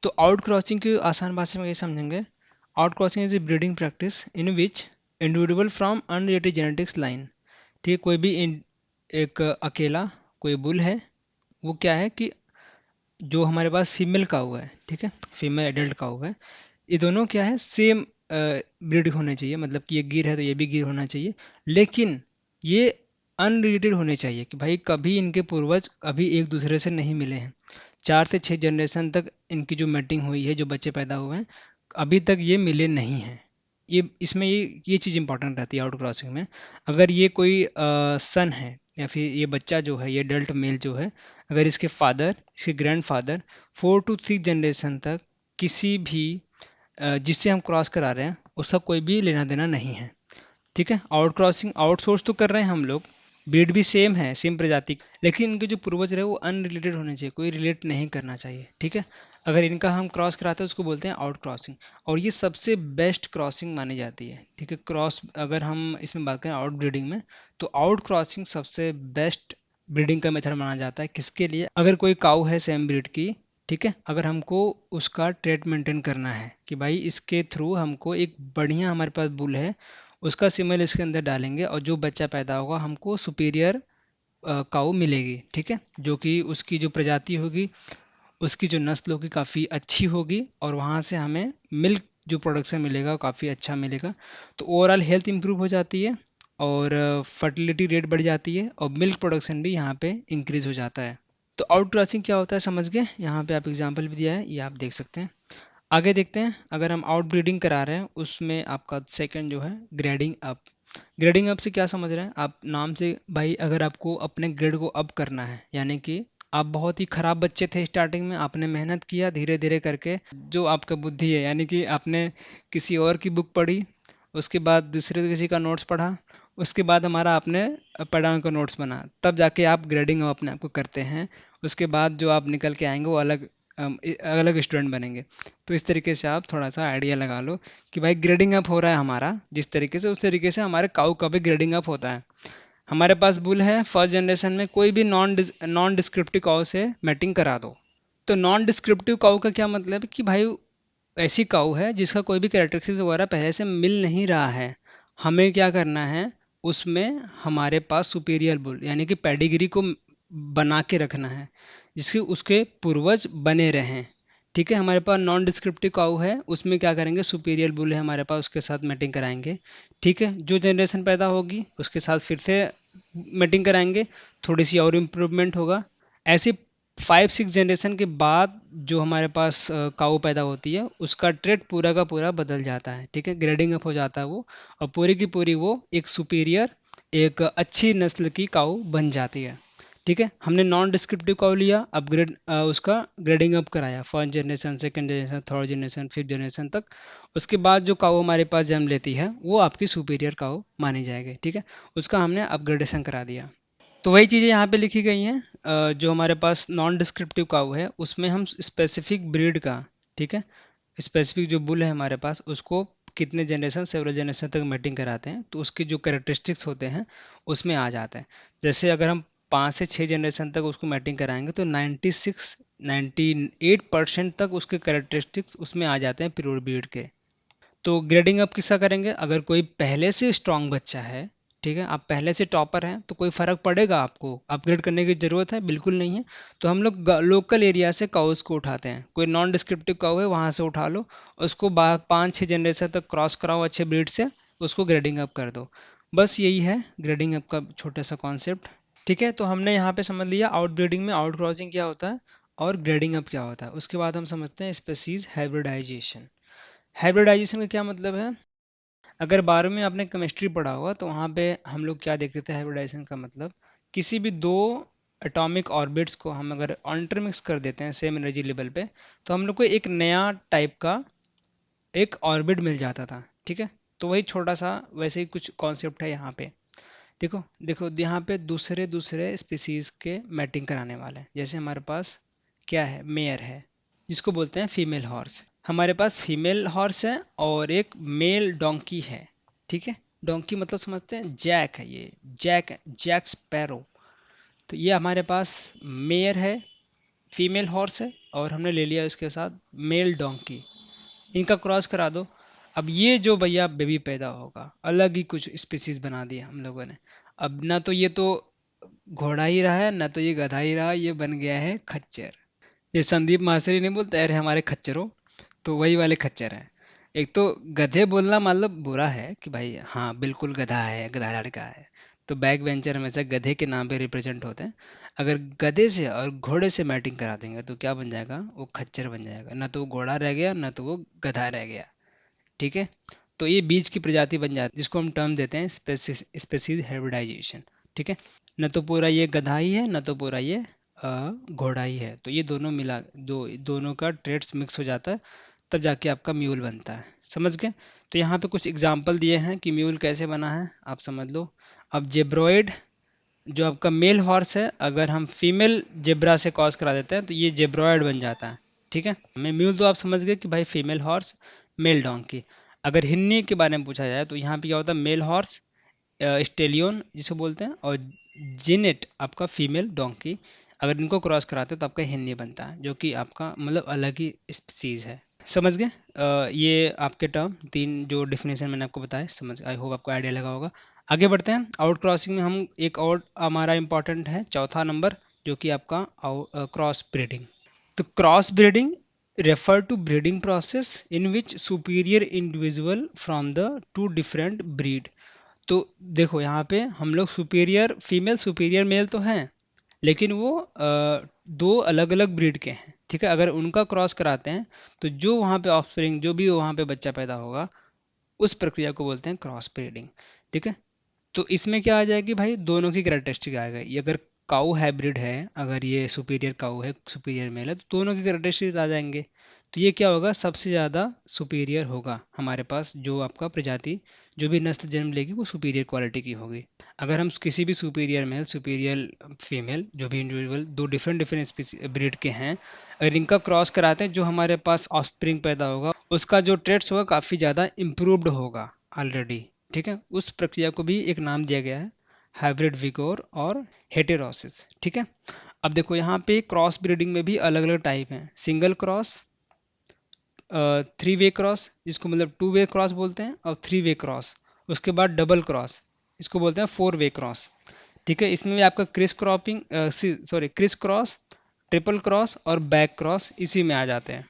तो आउट क्रॉसिंग की आसान भाषा में ये समझेंगे, out crossing is a breeding practice in which individual from unrelated genetics line, ठीक है, कोई भी एक अकेला कोई बुल है, वो क्या है कि जो हमारे पास फीमेल काऊ है, ठीक है, फीमेल एडल्ट काऊ है, ये दोनों क्या है सेम ब्रीड होने चाहिए, मतलब कि ये गिर है तो ये भी गिर होना चाहिए, लेकिन ये अनरिलेटेड होने चाहिए कि भाई कभी इनके पूर्वज अभी एक दूसरे से नहीं मिले हैं, 4 से 6 जनरेशन तक इनकी जो मैटिंग हुई है, जो बच्चे पैदा हुए हैं, अभी तक ये मिले नहीं हैं। ये इसमें ये चीज़ इंपॉर्टेंट रहती है आउट क्रॉसिंग में। अगर ये कोई सन है या फिर ये बच्चा जो है, ये एडल्ट मेल जो है, अगर इसके फादर, इसके ग्रैंडफादर 4 to 6 जनरेशन तक किसी भी जिससे हम क्रॉस करा रहे हैं उसका कोई भी लेना देना नहीं है, ठीक है। आउट क्रॉसिंग आउटसोर्स तो कर रहे हैं हम लोग, ब्रीड भी सेम है, सेम प्रजाति, लेकिन इनके जो पूर्वज रहे वो अनरिलेटेड होने चाहिए, कोई रिलेट नहीं करना चाहिए, ठीक है। अगर इनका हम क्रॉस कराते हैं उसको बोलते हैं आउट क्रॉसिंग, और ये सबसे बेस्ट क्रॉसिंग मानी जाती है, ठीक है। क्रॉस अगर हम इसमें बात करें आउट ब्रीडिंग में, तो आउट क्रॉसिंग सबसे बेस्ट ब्रीडिंग का मेथड माना जाता है। किसके लिए? अगर कोई काऊ है सेम ब्रीड की, ठीक है, अगर हमको उसका ट्रेड मेंटेन करना है कि भाई इसके थ्रू हमको एक बढ़िया, हमारे पास बुल है, उसका सिमल इसके अंदर डालेंगे और जो बच्चा पैदा होगा हमको सुपीरियर काऊ मिलेगी, ठीक है, जो कि उसकी जो प्रजाति होगी, उसकी जो नस्ल होगी काफ़ी अच्छी होगी, और वहाँ से हमें मिल्क जो प्रोडक्शन मिलेगा वो काफ़ी अच्छा मिलेगा। तो ओवरऑल हेल्थ इंप्रूव हो जाती है, और फर्टिलिटी रेट बढ़ जाती है, और मिल्क प्रोडक्शन भी यहाँ पे इंक्रीज हो जाता है। तो आउट क्रॉसिंग क्या होता है समझ गए, यहाँ पे आप एग्जाम्पल भी दिया है, ये आप देख सकते हैं। आगे देखते हैं, अगर हम आउट ब्रीडिंग करा रहे हैं उसमें आपका सेकंड जो है ग्रेडिंग अप। ग्रेडिंग अप से क्या समझ रहे हैं आप? नाम से भाई, अगर आपको अपने ग्रेड को अप करना है, यानी कि आप बहुत ही खराब बच्चे थे स्टार्टिंग में, आपने मेहनत किया धीरे धीरे करके, जो आपका बुद्धि है, यानी कि आपने किसी और की बुक पढ़ी, उसके बाद दूसरे किसी का नोट्स पढ़ा, उसके बाद हमारा आपने पढ़ा का नोट्स बना, तब जाके आप ग्रेडिंग अप अपने आप को करते हैं। उसके बाद जो आप निकल के आएंगे वो अलग अलग स्टूडेंट बनेंगे। तो इस तरीके से आप थोड़ा सा आइडिया लगा लो कि भाई ग्रेडिंग अप हो रहा है हमारा, जिस तरीके से उस तरीके से हमारे काऊ का भी ग्रेडिंग अप होता है। हमारे पास बुल है, फर्स्ट जनरेशन में कोई भी नॉन डिस्क्रिप्टिव काऊ से मैटिंग करा दो। तो नॉन डिस्क्रिप्टिव काऊ का क्या मतलब है कि भाई ऐसी काऊ है जिसका कोई भी कैरेक्टरिस्टिक्स वगैरह पहले से मिल नहीं रहा है, हमें क्या करना है, उसमें हमारे पास सुपीरियर बुल यानी कि पेडिग्री को बना के रखना है, जिससे उसके पूर्वज बने रहें, ठीक है। हमारे पास नॉन डिस्क्रिप्टिव काऊ है, उसमें क्या करेंगे, सुपीरियर बुल है हमारे पास, उसके साथ मैटिंग कराएंगे, ठीक है। जो जनरेशन पैदा होगी उसके साथ फिर से मैटिंग कराएंगे, थोड़ी सी और इम्प्रूवमेंट होगा। ऐसे 5-6 जनरेशन के बाद जो हमारे पास काऊ पैदा होती है उसका ट्रेड पूरा का पूरा बदल जाता है, ठीक है, ग्रेडिंग अप हो जाता है वो, और पूरी की पूरी वो एक सुपीरियर, एक अच्छी नस्ल की काऊ बन जाती है, ठीक है। हमने नॉन डिस्क्रिप्टिव काऊ लिया, अपग्रेड उसका ग्रेडिंग अप कराया, first generation, second generation, third generation, fifth generation तक। उसके बाद जो काऊ हमारे पास जन्म लेती है वो आपकी सुपीरियर काऊ मानी जाएगी, ठीक है, उसका हमने अपग्रेडेशन करा दिया। तो वही चीज़ें यहाँ पे लिखी गई हैं। जो हमारे पास नॉन डिस्क्रिप्टिव काऊ है उसमें हम स्पेसिफिक ब्रीड का, ठीक है, स्पेसिफिक जो बुल है हमारे पास उसको कितने जनरेशन, सेवरल जनरेशन तक मैटिंग कराते हैं, तो उसके जो कैरेक्टरिस्टिक्स होते हैं उसमें आ जाते हैं। जैसे अगर हम 5 से 6 जनरेशन तक उसको मैटिंग कराएंगे तो 98% तक उसके कैरेक्टरिस्टिक्स उसमें आ जाते हैं प्योर ब्रीड के। तो ग्रेडिंग अप किसका करेंगे? अगर कोई पहले से स्ट्रांग बच्चा है, ठीक है, आप पहले से टॉपर हैं, तो कोई फर्क पड़ेगा आपको अपग्रेड करने की जरूरत है? बिल्कुल नहीं है। तो हम लोग लोकल एरिया से काउस को उठाते हैं, कोई नॉन डिस्क्रिप्टिव काउ है वहां से उठा लो, उसको 5-6 जनरेशन तक क्रॉस कराओ अच्छे ब्रीड से, उसको ग्रेडिंग अप कर दो। बस यही है ग्रेडिंग अप का छोटा सा कॉन्सेप्ट, ठीक है। तो हमने यहाँ पे समझ लिया आउट ब्रीडिंग में आउट क्रॉसिंग क्या होता है और ग्रेडिंग अप क्या होता है। उसके बाद हम समझते हैं स्पेसीज हाइब्रिडाइजेशन। हाइब्रिडाइजेशन का क्या मतलब है? अगर 12वीं में आपने केमिस्ट्री पढ़ा होगा तो वहाँ पे हम लोग क्या देखते थे, हाइब्रिडाइजेशन का मतलब किसी भी दो एटॉमिक ऑर्बिट्स को हम अगर इंटरमिक्स कर देते हैं सेम एनर्जी लेवल पे, तो हम लोग को एक नया टाइप का एक ऑर्बिट मिल जाता था, ठीक है। तो वही छोटा सा वैसे ही कुछ कॉन्सेप्ट है यहाँ पे। देखो देखो यहाँ पे दूसरे दूसरे स्पीसीज के मैटिंग कराने वाले हैं। जैसे हमारे पास क्या है, मेयर है, जिसको बोलते हैं फीमेल हॉर्स। हमारे पास फीमेल हॉर्स है और एक मेल डोंकी है, ठीक है। डोंकी मतलब समझते हैं, जैक है ये, जैक है, जैक स्पैरो। तो ये हमारे पास मेयर है, फीमेल हॉर्स है, और हमने ले लिया इसके साथ मेल डोंकी। इनका क्रॉस करा दो। अब ये जो भैया बेबी पैदा होगा, अलग ही कुछ स्पीसीज बना दिया हम लोगों ने। अब ना तो ये तो घोड़ा ही रहा है, ना तो ये गधा ही रहा, ये बन गया है खच्चर। ये संदीप मासरी नहीं बोलते, अरे हमारे खच्चरों, तो वही वाले खच्चर हैं। एक तो गधे बोलना मतलब बुरा है कि भाई हाँ बिल्कुल गधा है, गधा लड़का है, तो बैक वेंचर हमेशा गधे के नाम पे रिप्रेजेंट होते हैं। अगर गधे से और घोड़े से मैटिंग करा देंगे तो क्या बन जाएगा, वो खच्चर बन जाएगा, ना तो वो घोड़ा रह गया, ना तो वो गधा रह गया। ठीक है। तो ये बीज की प्रजाति बन जाती है, जिसको हम टर्म देते हैं स्पेसीज हाइब्रिडाइजेशन। ठीक है। न तो पूरा ये गधा ही है, न तो पूरा ये घोड़ा ही है, तो ये दोनों मिला, दोनों का ट्रेड्स मिक्स हो जाता है, तब जाके आपका म्यूल बनता है। समझ गए। तो यहाँ पे कुछ एग्जाम्पल दिए हैं कि म्यूल कैसे बना है, आप समझ लो। अब जेब्रोइड जो आपका मेल हॉर्स है, अगर हम फीमेल जेब्रा से क्रॉस करा देते हैं तो ये जेब्रॉयड बन जाता है। ठीक है। मैं म्यूल तो आप समझ गए कि भाई फीमेल हॉर्स, मेल डोंकी। अगर हिन्नी के बारे में पूछा जाए तो यहाँ पे क्या होता है, मेल हॉर्स, स्टेलियन जिसे बोलते हैं, और जिनेट आपका फीमेल डोंकी। अगर इनको क्रॉस कराते हैं तो आपका हिन्नी बनता है, जो कि आपका मतलब अलग ही स्पीसीज है। समझ गए। ये आपके टर्म तीन जो डिफिनेशन मैंने आपको बताया, समझ, आई होप आपको आइडिया लगा होगा। आगे बढ़ते हैं। आउट क्रॉसिंग में हम एक और हमारा इंपॉर्टेंट है, चौथा नंबर, जो कि आपका क्रॉस ब्रीडिंग। तो cross breeding refer to breeding process in which superior individual from the two different breed। तो देखो यहाँ पे हम लोग सुपीरियर फीमेल सुपीरियर मेल तो हैं, लेकिन वो दो अलग अलग ब्रीड के हैं। ठीक है। अगर उनका क्रॉस कराते हैं तो जो वहाँ पे ऑफस्प्रिंग, जो भी वहाँ पे बच्चा पैदा होगा, उस प्रक्रिया को बोलते हैं क्रॉस ब्रीडिंग। ठीक है। तो इसमें क्या आ जाएगी भाई, दोनों की कैरेक्टरिस्टिक आ गई। ये अगर काऊ हाइब्रिड है, अगर ये सुपीरियर काऊ है, सुपीरियर मेल है, तो दोनों की कैरेक्टरिस्टिक आ जाएंगे। तो ये क्या होगा, सबसे ज़्यादा सुपीरियर होगा हमारे पास, जो आपका प्रजाति, जो भी नस्ल जन्म लेगी वो सुपीरियर क्वालिटी की होगी। अगर हम किसी भी सुपीरियर मेल, सुपीरियर फीमेल, जो भी इंडिविजुअल दो डिफरेंट डिफरेंट ब्रीड के हैं, अगर इनका क्रॉस कराते हैं, जो हमारे पास ऑफस्प्रिंग पैदा होगा उसका जो ट्रेट्स होगा काफ़ी ज़्यादा इम्प्रूव्ड होगा ऑलरेडी। ठीक है। उस प्रक्रिया को भी एक नाम दिया गया है, हाइब्रिड विगोर और हेटेरोसिस। ठीक है। अब देखो यहाँ पे क्रॉस ब्रीडिंग में भी अलग अलग टाइप हैं। Single cross, three way cross, जिसको मतलब टू वे क्रॉस बोलते हैं, और थ्री वे क्रॉस, उसके बाद डबल क्रॉस, इसको बोलते हैं फोर वे क्रॉस। ठीक है। इसमें भी आपका criss cropping, sorry criss cross, triple cross और बैक क्रॉस इसी में आ जाते हैं।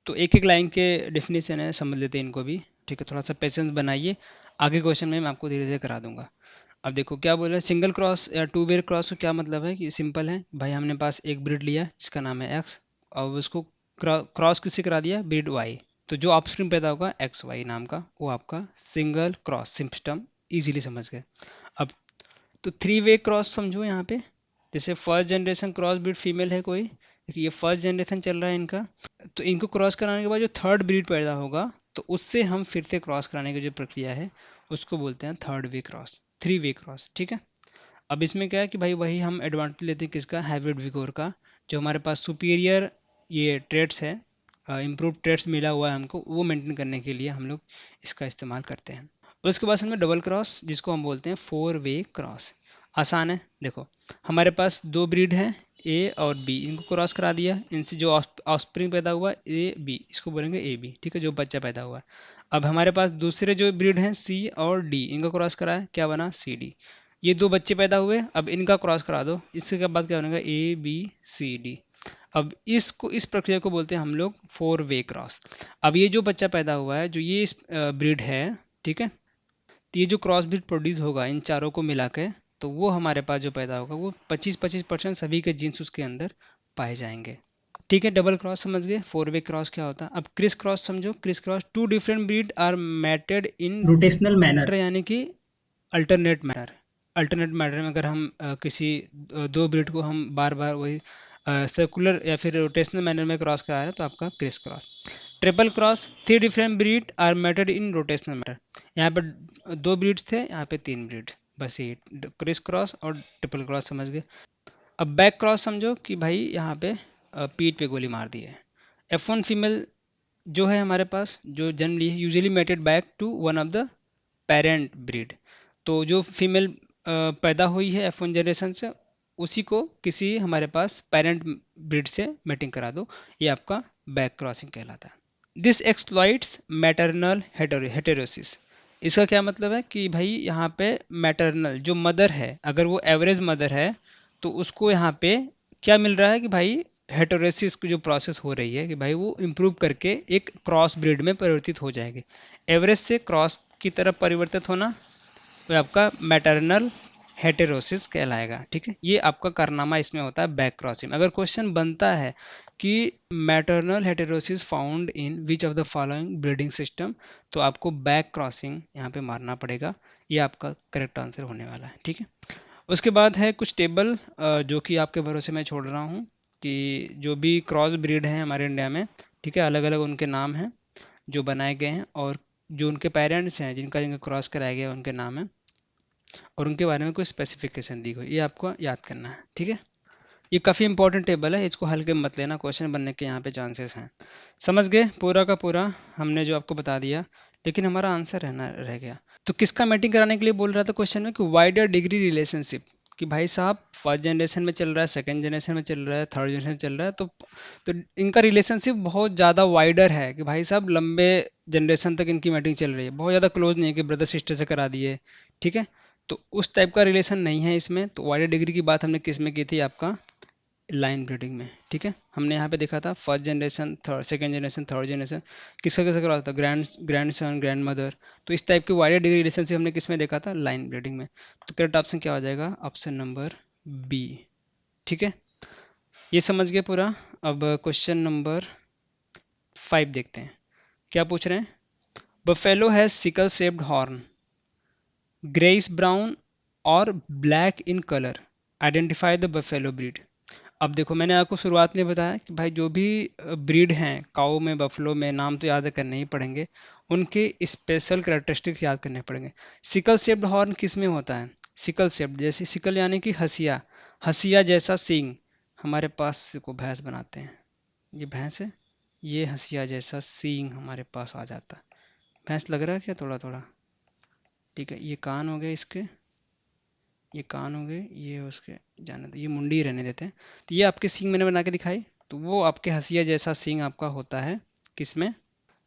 तो एक एक लाइन के डेफिनेशन है, समझ लेते हैं इनको भी। ठीक है। थोड़ा सा पेशेंस बनाइए, आगे क्वेश्चन में मैं आपको धीरे धीरे करा दूंगा। अब देखो क्या बोल रहे हैं, सिंगल क्रॉस या टू वे क्रॉस का क्या मतलब है, कि सिंपल है भाई, हमने पास एक ब्रीड लिया जिसका नाम है एक्स, और उसको क्रॉस किससे करा दिया, ब्रीड वाई। तो जो ऑफस्प्रिंग पैदा होगा एक्स वाई नाम का, वो आपका सिंगल क्रॉस सिस्टम, इजीली समझ गए। अब तो थ्री वे क्रॉस समझो यहाँ पे, जैसे first generation cross breed female है कोई, देखिए ये फर्स्ट जनरेशन चल रहा है इनका, तो इनको क्रॉस कराने के बाद जो थर्ड ब्रीड पैदा होगा, तो उससे हम फिर से क्रॉस कराने की जो प्रक्रिया है उसको बोलते हैं third way cross, three way cross. ठीक है। अब इसमें क्या है कि भाई वही हम एडवांटेज लेते हैं किसका, हाइब्रिड विगोर का, जो हमारे पास सुपीरियर ये ट्रेड्स है, इम्प्रूव ट्रेड्स मिला हुआ है हमको, वो मेंटेन करने के लिए हम लोग इसका इस्तेमाल करते हैं। उसके बाद हमें डबल क्रॉस, जिसको हम बोलते हैं फोर वे क्रॉस। आसान है। देखो हमारे पास दो ब्रीड है, ए और बी, इनको क्रॉस करा दिया, इनसे जो ऑफस्प्रिंग पैदा हुआ ए बी, इसको बोलेंगे ए बी। ठीक है। जो बच्चा पैदा हुआ है। अब हमारे पास दूसरे जो ब्रीड हैं सी और डी, इनका क्रॉस करा है, क्या बना, सी डी। ये दो बच्चे पैदा हुए, अब इनका क्रॉस करा दो, इसके बाद क्या बनेगा, ए बी सी डी। अब इसको, इस प्रक्रिया को बोलते हैं हम लोग फोर वे क्रॉस। अब ये जो बच्चा पैदा हुआ है, जो ये ब्रीड है, ठीक है, तो ये जो क्रॉस ब्रीड प्रोड्यूस होगा इन चारों को मिला के, तो वो हमारे पास जो पैदा होगा वो 25-25% सभी के जीन्स उसके अंदर पाए जाएंगे। ठीक है। डबल क्रॉस समझ गए। फोर वे क्रॉस क्या होता है। अब क्रिस क्रॉस समझो। Criss cross, two different breed are mated in rotational manner, यानी कि अल्टरनेट मैनर। अल्टरनेट मैनर में अगर हम किसी दो ब्रीड को हम बार बार वही सर्कुलर या फिर रोटेशनल मैनर में क्रॉस करा रहे हैं, तो आपका criss cross. Triple cross, three different breed are mated in rotational manner. यहाँ पे दो ब्रीड्स थे, यहाँ पे तीन ब्रीड, बस ये क्रिस क्रॉस और ट्रिपल क्रॉस समझ गए। अब बैक क्रॉस समझो कि भाई यहाँ पे पीठ पे गोली मार दी है। F1 फीमेल जो है हमारे पास, जो जन्म ली है, usually mated back to one of the parent breed. तो जो फीमेल पैदा हुई है F1 जनरेशन से, उसी को किसी हमारे पास पेरेंट ब्रीड से मैटिंग करा दो, ये आपका बैक क्रॉसिंग कहलाता है। This exploits maternal heterosis. इसका क्या मतलब है कि भाई यहाँ पे मैटरनल जो मदर है, अगर वो एवरेज मदर है तो उसको यहाँ पे क्या मिल रहा है कि भाई हेटेरोसिस की जो प्रोसेस हो रही है कि भाई वो इम्प्रूव करके एक क्रॉस ब्रीड में परिवर्तित हो जाएगी। एवरेज से क्रॉस की तरफ परिवर्तित होना वो आपका मैटरनल हेटेरोसिस कहलाएगा। ठीक है, ये आपका कारनामा इसमें होता है बैक क्रॉसिंग। अगर क्वेश्चन बनता है कि maternal heterosis found in which of the following breeding system, तो आपको बैक क्रॉसिंग यहाँ पे मारना पड़ेगा, ये आपका करेक्ट आंसर होने वाला है। ठीक है, उसके बाद है कुछ टेबल जो कि आपके भरोसे मैं छोड़ रहा हूँ कि जो भी क्रॉस ब्रीड हैं हमारे इंडिया में, ठीक है, अलग अलग उनके नाम हैं जो बनाए गए हैं, और जो उनके पेरेंट्स हैं जिनका जिनका क्रॉस कराया गया उनके नाम है, और उनके बारे में कोई स्पेसिफिकेशन दी गई, ये आपको याद करना है। ठीक है, ये काफ़ी इंपॉर्टेंट टेबल है, इसको हल्के मत लेना, क्वेश्चन बनने के यहाँ पे चांसेस हैं। समझ गए पूरा का पूरा हमने जो आपको बता दिया, लेकिन हमारा आंसर रहना रह गया। तो किसका मैटिंग कराने के लिए बोल रहा था क्वेश्चन में कि वाइडर डिग्री रिलेशनशिप, कि भाई साहब फर्स्ट जनरेशन में चल रहा है, सेकंड जनरेशन में चल रहा है, थर्ड जनरेशन चल रहा है, तो इनका रिलेशनशिप बहुत ज़्यादा वाइडर है कि भाई साहब लंबे जनरेशन तक इनकी मैटिंग चल रही है, बहुत ज़्यादा क्लोज नहीं है कि ब्रदर सिस्टर से करा दिए। ठीक है, तो उस टाइप का रिलेशन नहीं है इसमें। तो वाइडर डिग्री की बात हमने किस में की थी, आपका लाइन ब्रीडिंग में। ठीक है, हमने यहाँ पे देखा था first generation, third, second generation, third generation, किसका किसका करा था, ग्रैंड सन, ग्रैंड मदर। तो इस टाइप के वाइडर डिग्री रिलेशनशिप हमने किस में देखा था, लाइन ब्रीडिंग में। तो करेक्ट ऑप्शन क्या हो जाएगा, ऑप्शन नंबर बी। ठीक है, ये समझ गए पूरा। अब क्वेश्चन नंबर 5 देखते हैं, क्या पूछ रहे हैं। Buffalo has sickle shaped horn, greyish brown और black in colour, identify the buffalo breed. अब देखो, मैंने आपको शुरुआत में बताया कि भाई जो भी ब्रीड हैं, काऊ में, बफलो में, नाम तो याद करने ही पड़ेंगे, उनके स्पेशल कैरेक्टरिस्टिक्स याद करने पड़ेंगे। सिकल शेप्ड हॉर्न किस में होता है, सिकल शेप्ड, जैसे सिकल यानी कि हसिया, हसिया जैसा सींग हमारे पास को भैंस बनाते हैं, ये भैंस है, ये हसिया जैसा सींग हमारे पास आ जाता है। भैंस लग रहा है क्या थोड़ा थोड़ा। ठीक है, ये कान हो गए इसके, ये कान हो गए, ये उसके, जाने दो, ये मुंडी रहने देते हैं। तो ये आपके सींग मैंने बना के दिखाई, तो वो आपके हंसिया जैसा सींग आपका होता है किसमें,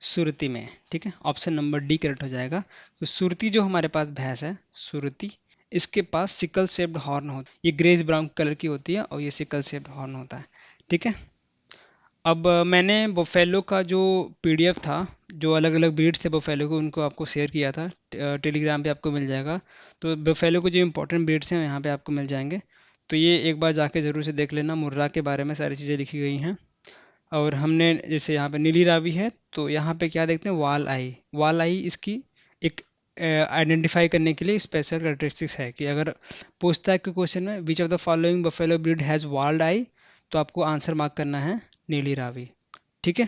सुरती में। ठीक है, ऑप्शन नंबर डी करेक्ट हो जाएगा। तो सुरती जो हमारे पास भैंस है, सुरती, इसके पास सिकल शेप्ड हॉर्न होता है, ये ग्रेज ब्राउन कलर की होती है और ये सिकल शेप्ड हॉर्न होता है। ठीक है, अब मैंने बोफेलो का जो पीडीएफ था, जो अलग अलग ब्रीड्स थे बोफेलो को, उनको आपको शेयर किया था, टेलीग्राम पे आपको मिल जाएगा। तो बोफेलो के जो इंपॉर्टेंट ब्रीड्स हैं यहाँ पे आपको मिल जाएंगे, तो ये एक बार जाके ज़रूर से देख लेना। मुर्रा के बारे में सारी चीज़ें लिखी गई हैं। और हमने जैसे यहाँ पे नीली रावी है, तो यहाँ पे क्या देखते हैं, वाल आई, वाल आई इसकी एक आइडेंटिफाई करने के लिए स्पेशल कैरेक्टरिस्टिक्स है कि अगर पूछता है कि क्वेश्चन में which of the following buffalo breed has walled eye, तो आपको आंसर मार्क करना है नीली रावी। ठीक है,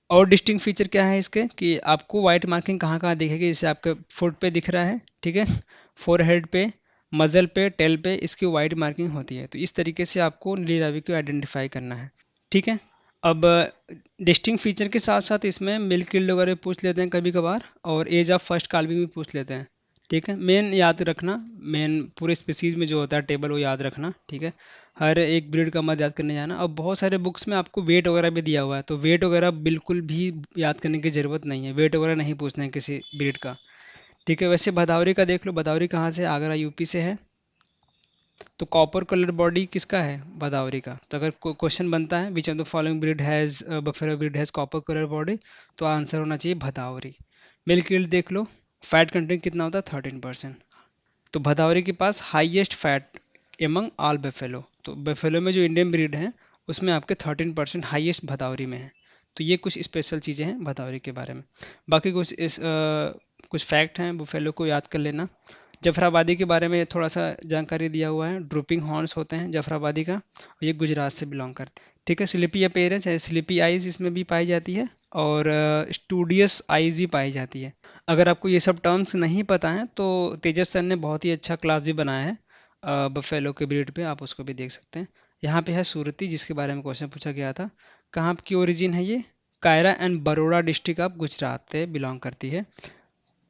और डिस्टिंग फीचर क्या है इसके कि आपको वाइट मार्किंग कहाँ कहाँ दिखेगी, जैसे आपके फुट पे दिख रहा है, ठीक है, फोरहेड पे, मजल पे, टेल पे इसकी वाइट मार्किंग होती है। तो इस तरीके से आपको नीली रावी को आइडेंटिफाई करना है। ठीक है, अब डिस्टिंग फीचर के साथ साथ इसमें मिल्क यील्ड वगैरह पूछ लेते हैं कभी कभार, और एज ऑफ फर्स्ट काल्विंग भी पूछ लेते हैं। ठीक है, मेन याद रखना, मेन पूरे स्पीसीज में जो होता है टेबल वो याद रखना। ठीक है, हर एक ब्रीड का मत याद करने जाना। अब बहुत सारे बुक्स में आपको वेट वगैरह भी दिया हुआ है, तो वेट वगैरह बिल्कुल भी याद करने की ज़रूरत नहीं है, वेट वगैरह नहीं पूछना है किसी ब्रीड का। ठीक है, वैसे भदावरी का देख लो, भदावरी कहाँ से, आगरा यूपी से है। तो कॉपर कलर बॉडी किसका है, भदावरी का। तो अगर क्वेश्चन बनता है विच of the following breed has, buffalo breed has copper colour body, तो आंसर होना चाहिए भदावरी। मिल्क यील्ड देख लो, फैट कंटेंट कितना होता है, 13%। तो भदावरी के पास highest fat among all buffalo, तो बेफेलो में जो इंडियन ब्रीड है उसमें आपके 13% हाईएस्ट भदावरी में है। तो ये कुछ स्पेशल चीज़ें हैं भदावरी के बारे में। बाकी कुछ फैक्ट हैं बुफेलो को याद कर लेना। जफराबादी के बारे में थोड़ा सा जानकारी दिया हुआ है, ड्रूपिंग हॉर्न्स होते हैं जफराबादी का, और ये गुजरात से बिलोंग करते हैं। ठीक है, स्लिपी अपीयरेंस है, स्लिपी आइज इसमें भी पाई जाती है, और स्टूडियस आइज भी पाई जाती है। अगर आपको ये सब टर्म्स नहीं पता हैं तो तेजस सर ने बहुत ही अच्छा क्लास भी बनाया है बफेलो के ब्रीड पे, आप उसको भी देख सकते हैं। यहाँ पे है सूरती जिसके बारे में क्वेश्चन पूछा गया था, कहाँ की ओरिजिन है ये, Kaira and Baroda district of Gujarat से बिलोंग करती है।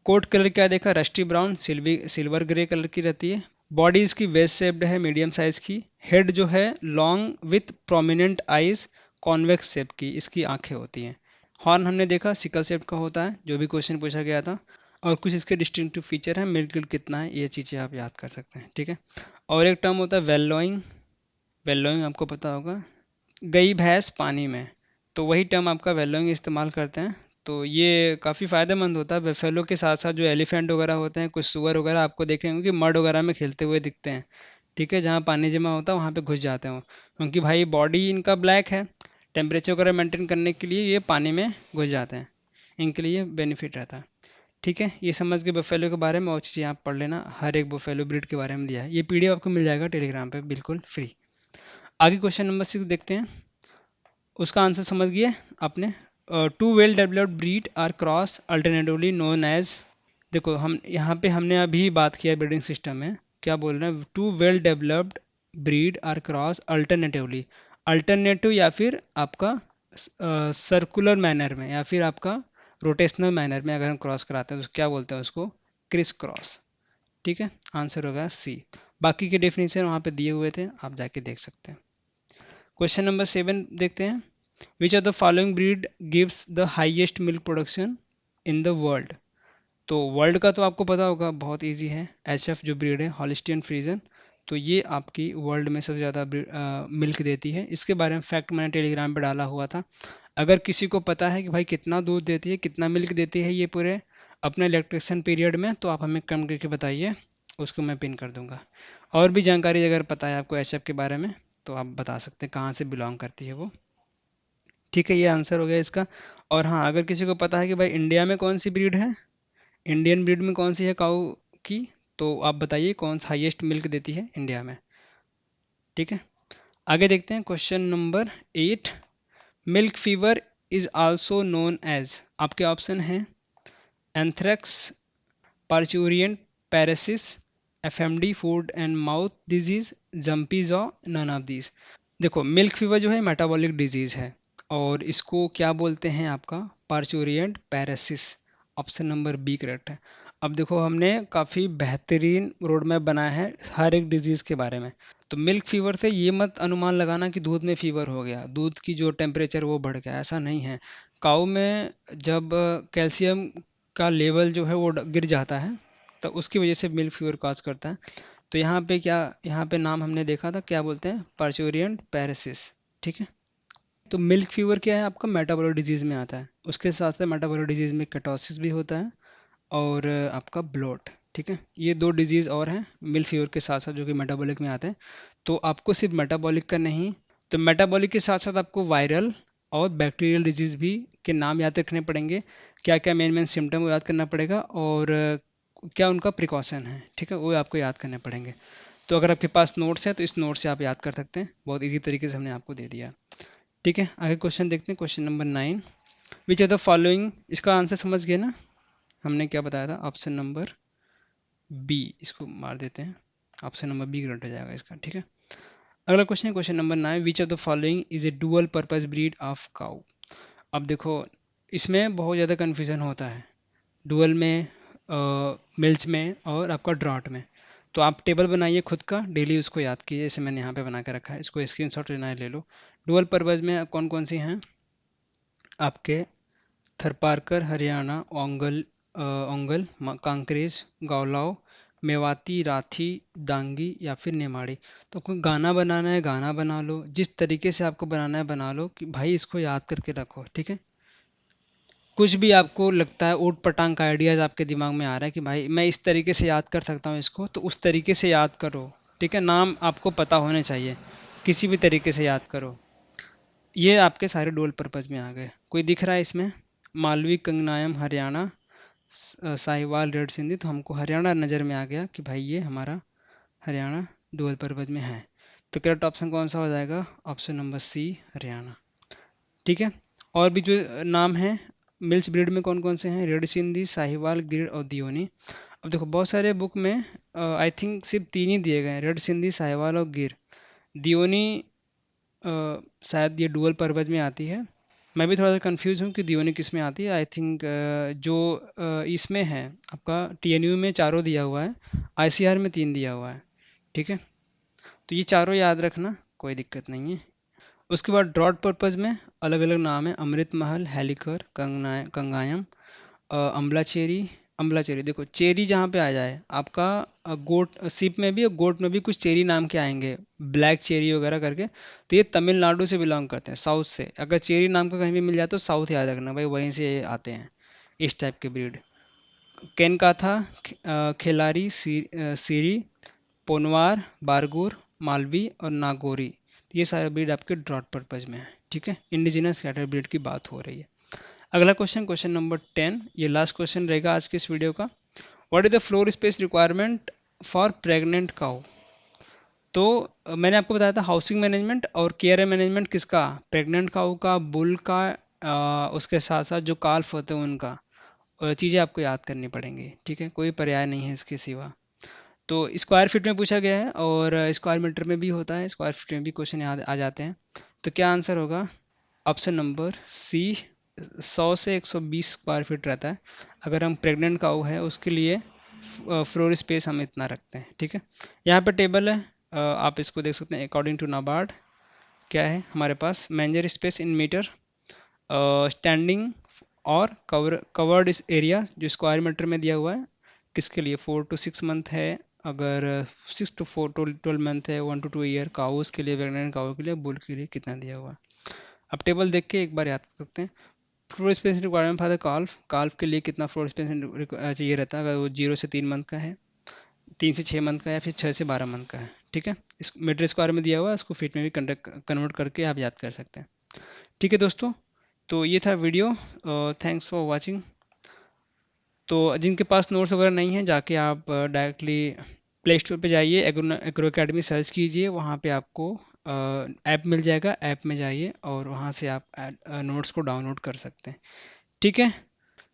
कोट कलर क्या देखा, rusty brown, silver grey colour की रहती है। बॉडी इसकी वेस्ट शेप्ड है, मीडियम साइज की। हेड जो है long with prominent eyes, convex shape की इसकी आंखें होती हैं। हॉर्न हमने देखा सिकल शेप का होता है, जो भी क्वेश्चन पूछा गया था। और कुछ इसके डिस्टिंक्टिव फीचर है, मिल्क कितना है, ये चीज़ें आप याद कर सकते हैं, ठीक है। और एक टर्म होता है वेल्लोइंग, वेल्लोइंग आपको पता होगा, गई भैंस पानी में, तो वही टर्म आपका वेल्लोइंग इस्तेमाल करते हैं। तो ये काफ़ी फ़ायदेमंद होता है बेफेलो के साथ साथ। जो एलिफेंट वगैरह होते हैं, कुछ सुअर वगैरह आपको देखेंगे कि मड वगैरह में खेलते हुए दिखते हैं, ठीक है, जहाँ पानी जमा होता है वहाँ पे घुस जाते हैं वो। क्योंकि भाई बॉडी इनका ब्लैक है, टेम्परेचर वगैरह मेंटेन करने के लिए ये पानी में घुस जाते हैं, इनके लिए बेनिफिट रहता है, ठीक है। ये समझ के बफेलो के बारे में और चीज़ें आप पढ़ लेना, हर एक बफेलो ब्रीड के बारे में दिया है। ये पीडीएफ आपको मिल जाएगा टेलीग्राम पे बिल्कुल फ्री। आगे क्वेश्चन नंबर 6 देखते हैं, उसका आंसर समझ गए आपने। Two well developed breed are cross alternatively known as, देखो हम यहाँ पे हमने अभी बात किया ब्रीडिंग सिस्टम में, क्या बोल रहे हैं, two well developed breed are cross alternatively, alternative या फिर आपका सर्कुलर मैनर में या फिर आपका रोटेशनल मैनर में अगर हम क्रॉस कराते हैं तो क्या बोलते हैं उसको, क्रिस क्रॉस, ठीक है। आंसर होगा सी। बाकी के डेफिनेशन वहाँ पे दिए हुए थे, आप जाके देख सकते हैं। क्वेश्चन नंबर 7 देखते हैं, विच of the following breed gives the highest milk production in the world. तो वर्ल्ड का तो आपको पता होगा, बहुत इजी है, एचएफ जो ब्रीड है, हॉलिस्टियन फ्रीजन, तो ये आपकी वर्ल्ड में सबसे ज़्यादा मिल्क देती है। इसके बारे में फैक्ट मैंने टेलीग्राम पे डाला हुआ था, अगर किसी को पता है कि भाई कितना दूध देती है, कितना मिल्क देती है ये पूरे अपने लैक्टेशन पीरियड में, तो आप हमें कमेंट करके बताइए, उसको मैं पिन कर दूंगा। और भी जानकारी अगर पता है आपको एचएफ के बारे में तो आप बता सकते हैं कहाँ से बिलोंग करती है वो, ठीक है। ये आंसर हो गया इसका। और हाँ, अगर किसी को पता है कि भाई इंडिया में कौन सी ब्रीड है, इंडियन ब्रीड में कौन सी है काऊ की, तो आप बताइए कौन सा हाईएस्ट मिल्क देती है इंडिया में, ठीक है। आगे देखते हैं question number 8, milk fever is also known as, आपके ऑप्शन हैं anthrax, parturient paresis, FMD foot and mouth disease, lumpy jaw, none of these. देखो मिल्क फीवर जो है मेटाबॉलिक डिजीज है, और इसको क्या बोलते हैं आपका, parturient paresis, option number B correct है। अब देखो हमने काफ़ी बेहतरीन रोड मैप बनाया है हर एक डिजीज़ के बारे में। तो मिल्क फीवर से ये मत अनुमान लगाना कि दूध में फीवर हो गया, दूध की जो टेम्परेचर वो बढ़ गया, ऐसा नहीं है। काऊ में जब कैल्शियम का लेवल जो है वो गिर जाता है, तो उसकी वजह से मिल्क फीवर कॉज करता है। तो यहाँ पे क्या, यहाँ पे नाम हमने देखा था, क्या बोलते हैं, पार्चुरियंट पैरेसिस, ठीक है। तो मिल्क फीवर क्या है आपका, मेटाबॉलिक डिजीज में आता है, उसके साथ साथ मेटाबॉलिक डिजीज में केटोसिस भी होता है और आपका ब्लोट, ठीक है। ये दो डिजीज और हैं मिल्क फीवर के साथ साथ जो कि मेटाबॉलिक में आते हैं। तो आपको सिर्फ मेटाबॉलिक का नहीं, तो मेटाबॉलिक के साथ साथ आपको वायरल और बैक्टीरियल डिजीज भी के नाम याद रखने पड़ेंगे, क्या क्या मेन मेन सिम्टम वो याद करना पड़ेगा, और क्या उनका प्रिकॉशन है, ठीक है, वो आपको याद करने पड़ेंगे। तो अगर आपके पास नोट्स है तो इस नोट से आप याद कर सकते हैं, बहुत ईजी तरीके से हमने आपको दे दिया, ठीक है। आगे क्वेश्चन देखते हैं, question number 9, which are the following, इसका आंसर समझ गए ना, हमने क्या बताया था, ऑप्शन नंबर बी, इसको मार देते हैं, ऑप्शन नंबर बी करेक्ट हो जाएगा इसका, ठीक है। अगला क्वेश्चन है question number 9, which of the following is A dual purpose breed of cow. अब देखो इसमें बहुत ज़्यादा कन्फ्यूजन होता है, डुअल में, मिल्च में और आपका ड्रॉट में। तो आप टेबल बनाइए खुद का, डेली उसको याद कीजिए, जैसे मैंने यहाँ पे बना के रखा है, इसको स्क्रीनशॉट लेना है ले लो। डुअल पर्पज में कौन कौन सी हैं आपके, थरपारकर हरियाणा, ओंगल, ओंगल, कांकरेज, गावलाव, मेवाती, राठी, दांगी या फिर नेमाड़ी। तो कोई गाना बनाना है गाना बना लो, जिस तरीके से आपको बनाना है बना लो, कि भाई इसको याद करके रखो, ठीक है। कुछ भी आपको लगता है ऊट पटांग का आइडियाज आपके दिमाग में आ रहा है कि भाई मैं इस तरीके से याद कर सकता हूँ इसको, तो उस तरीके से याद करो, ठीक है। नाम आपको पता होने चाहिए, किसी भी तरीके से याद करो। ये आपके सारे डुअल पर्पज में आ गए। कोई दिख रहा है इसमें, मालवी कंगनायम हरियाणा, साहिवाल रेड सिंधी, तो हमको हरियाणा नज़र में आ गया कि भाई ये हमारा हरियाणा डुअल पर्पज में है। तो करेक्ट ऑप्शन कौन सा हो जाएगा, ऑप्शन नंबर सी, हरियाणा, ठीक है। और भी जो नाम है मिल्च ब्रीड में कौन कौन से हैं, रेड सिंधी, साहिवाल, गिर और दियोनी। अब देखो बहुत सारे बुक में आई थिंक सिर्फ 3 ही दिए गए हैं, रेड सिंधी, साहिवाल और गिर। दियोनी शायद ये डुअल पर्पज में आती है, मैं भी थोड़ा सा कंफ्यूज हूँ कि दीवानी किस में आती है। आई थिंक जो इसमें है आपका टीएनयू में चारों दिया हुआ है, आईसीआर में 3 दिया हुआ है। ठीक है, तो ये चारों याद रखना, कोई दिक्कत नहीं है। उसके बाद ड्रॉट पर्पज़ में अलग अलग नाम है, अमृत महल, हेलिकर, कंगायम, अम्बला चेरी। अम्बला चेरी देखो, चेरी जहाँ पे आ जाए आपका, गोट सिप में भी और गोट में भी कुछ चेरी नाम के आएंगे, ब्लैक चेरी वगैरह करके, तो ये तमिलनाडु से बिलोंग करते हैं, साउथ से। अगर चेरी नाम का कहीं भी मिल जाए तो साउथ याद रखना भाई, वहीं से आते हैं इस टाइप के ब्रीड। केनकाथा, खेलारी, सीरी, पोनवार, बारगुर, मालवी और नागौरी, ये सारे ब्रीड आपके ड्रॉट पर्पज में है। ठीक है, इंडिजिनस कैटल ब्रीड की बात हो रही है। अगला क्वेश्चन, क्वेश्चन नंबर 10, ये लास्ट क्वेश्चन रहेगा आज के इस वीडियो का। What is the floor space requirement for pregnant cow? तो मैंने आपको बताया था हाउसिंग मैनेजमेंट और केयर मैनेजमेंट किसका, प्रेग्नेंट काउ का, बुल का, उसके साथ साथ जो काल्फ होते हैं उनका, चीज़ें आपको याद करनी पड़ेंगी। ठीक है, कोई पर्याय नहीं है इसके सिवा। तो स्क्वायर फीट में पूछा गया है और स्क्वायर मीटर में भी होता है, स्क्वायर फीट में भी क्वेश्चन याद आ जाते हैं। तो क्या आंसर होगा? ऑप्शन नंबर सी, 100 से 120 स्क्वायर फीट रहता है। अगर हम प्रेग्नेंट काऊ है उसके लिए फ्लोर स्पेस हम इतना रखते हैं। ठीक है, यहाँ पर टेबल है, आप इसको देख सकते हैं अकॉर्डिंग टू नाबार्ड। क्या है हमारे पास? Manger space in metre, standing और कवर्ड इस एरिया जो स्क्वायर मीटर में दिया हुआ है, किसके लिए? 4 to 6 मंथ है, अगर 6 to 4 12 मंथ है, 1 to 2 ईयर काउस के लिए, प्रेग्नेंट काउ के लिए, बुल के लिए कितना दिया हुआ है। अब टेबल देख के एक बार याद कर सकते हैं। Floor space requirement for the काल्फ, काल्फ के लिए कितना फ्लोर स्पेस चाहिए रहता है, अगर वो 0 से 3 मंथ का है, 3 से 6 मंथ का, या फिर 6 से 12 मंथ का है। ठीक है, इस मीटर स्क्वायर में दिया हुआ है, उसको फीट में भी कन्वर्ट करके आप याद कर सकते हैं। ठीक है दोस्तों, तो ये था वीडियो। Thanks for watching. तो जिनके पास नोट्स वगैरह नहीं है, जाके आप डायरेक्टली प्ले स्टोर पे जाइए, एग्रो अकेडमी सर्च कीजिए, वहाँ पे आपको ऐप मिल जाएगा, ऐप में जाइए और वहाँ से आप नोट्स को डाउनलोड कर सकते हैं। ठीक है,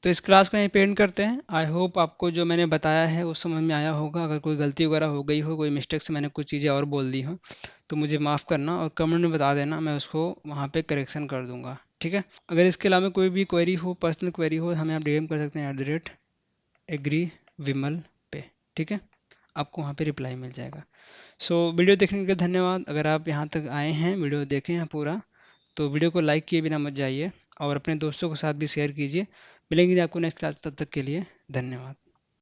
तो इस क्लास को यहीं पे एंड करते हैं। आई होप आपको जो मैंने बताया है वो समझ में आया होगा। अगर कोई गलती वगैरह हो गई हो, कोई मिस्टेक से मैंने कुछ चीज़ें और बोल दी हो, तो मुझे माफ़ करना और कमेंट में बता देना, मैं उसको वहाँ पे करेक्शन कर दूंगा। ठीक है, अगर इसके अलावा कोई भी क्वेरी हो, पर्सनल क्वेरी हो, हमें आप डीएम कर सकते हैं @एग्री विमल पे। ठीक है, आपको वहाँ पे रिप्लाई मिल जाएगा। सो वीडियो देखने के लिए धन्यवाद। अगर आप यहाँ तक आए हैं, वीडियो देखें हैं पूरा, तो वीडियो को लाइक किए बिना मत जाइए और अपने दोस्तों के साथ भी शेयर कीजिए। मिलेंगे आपको नेक्स्ट क्लास, तब तक के लिए धन्यवाद।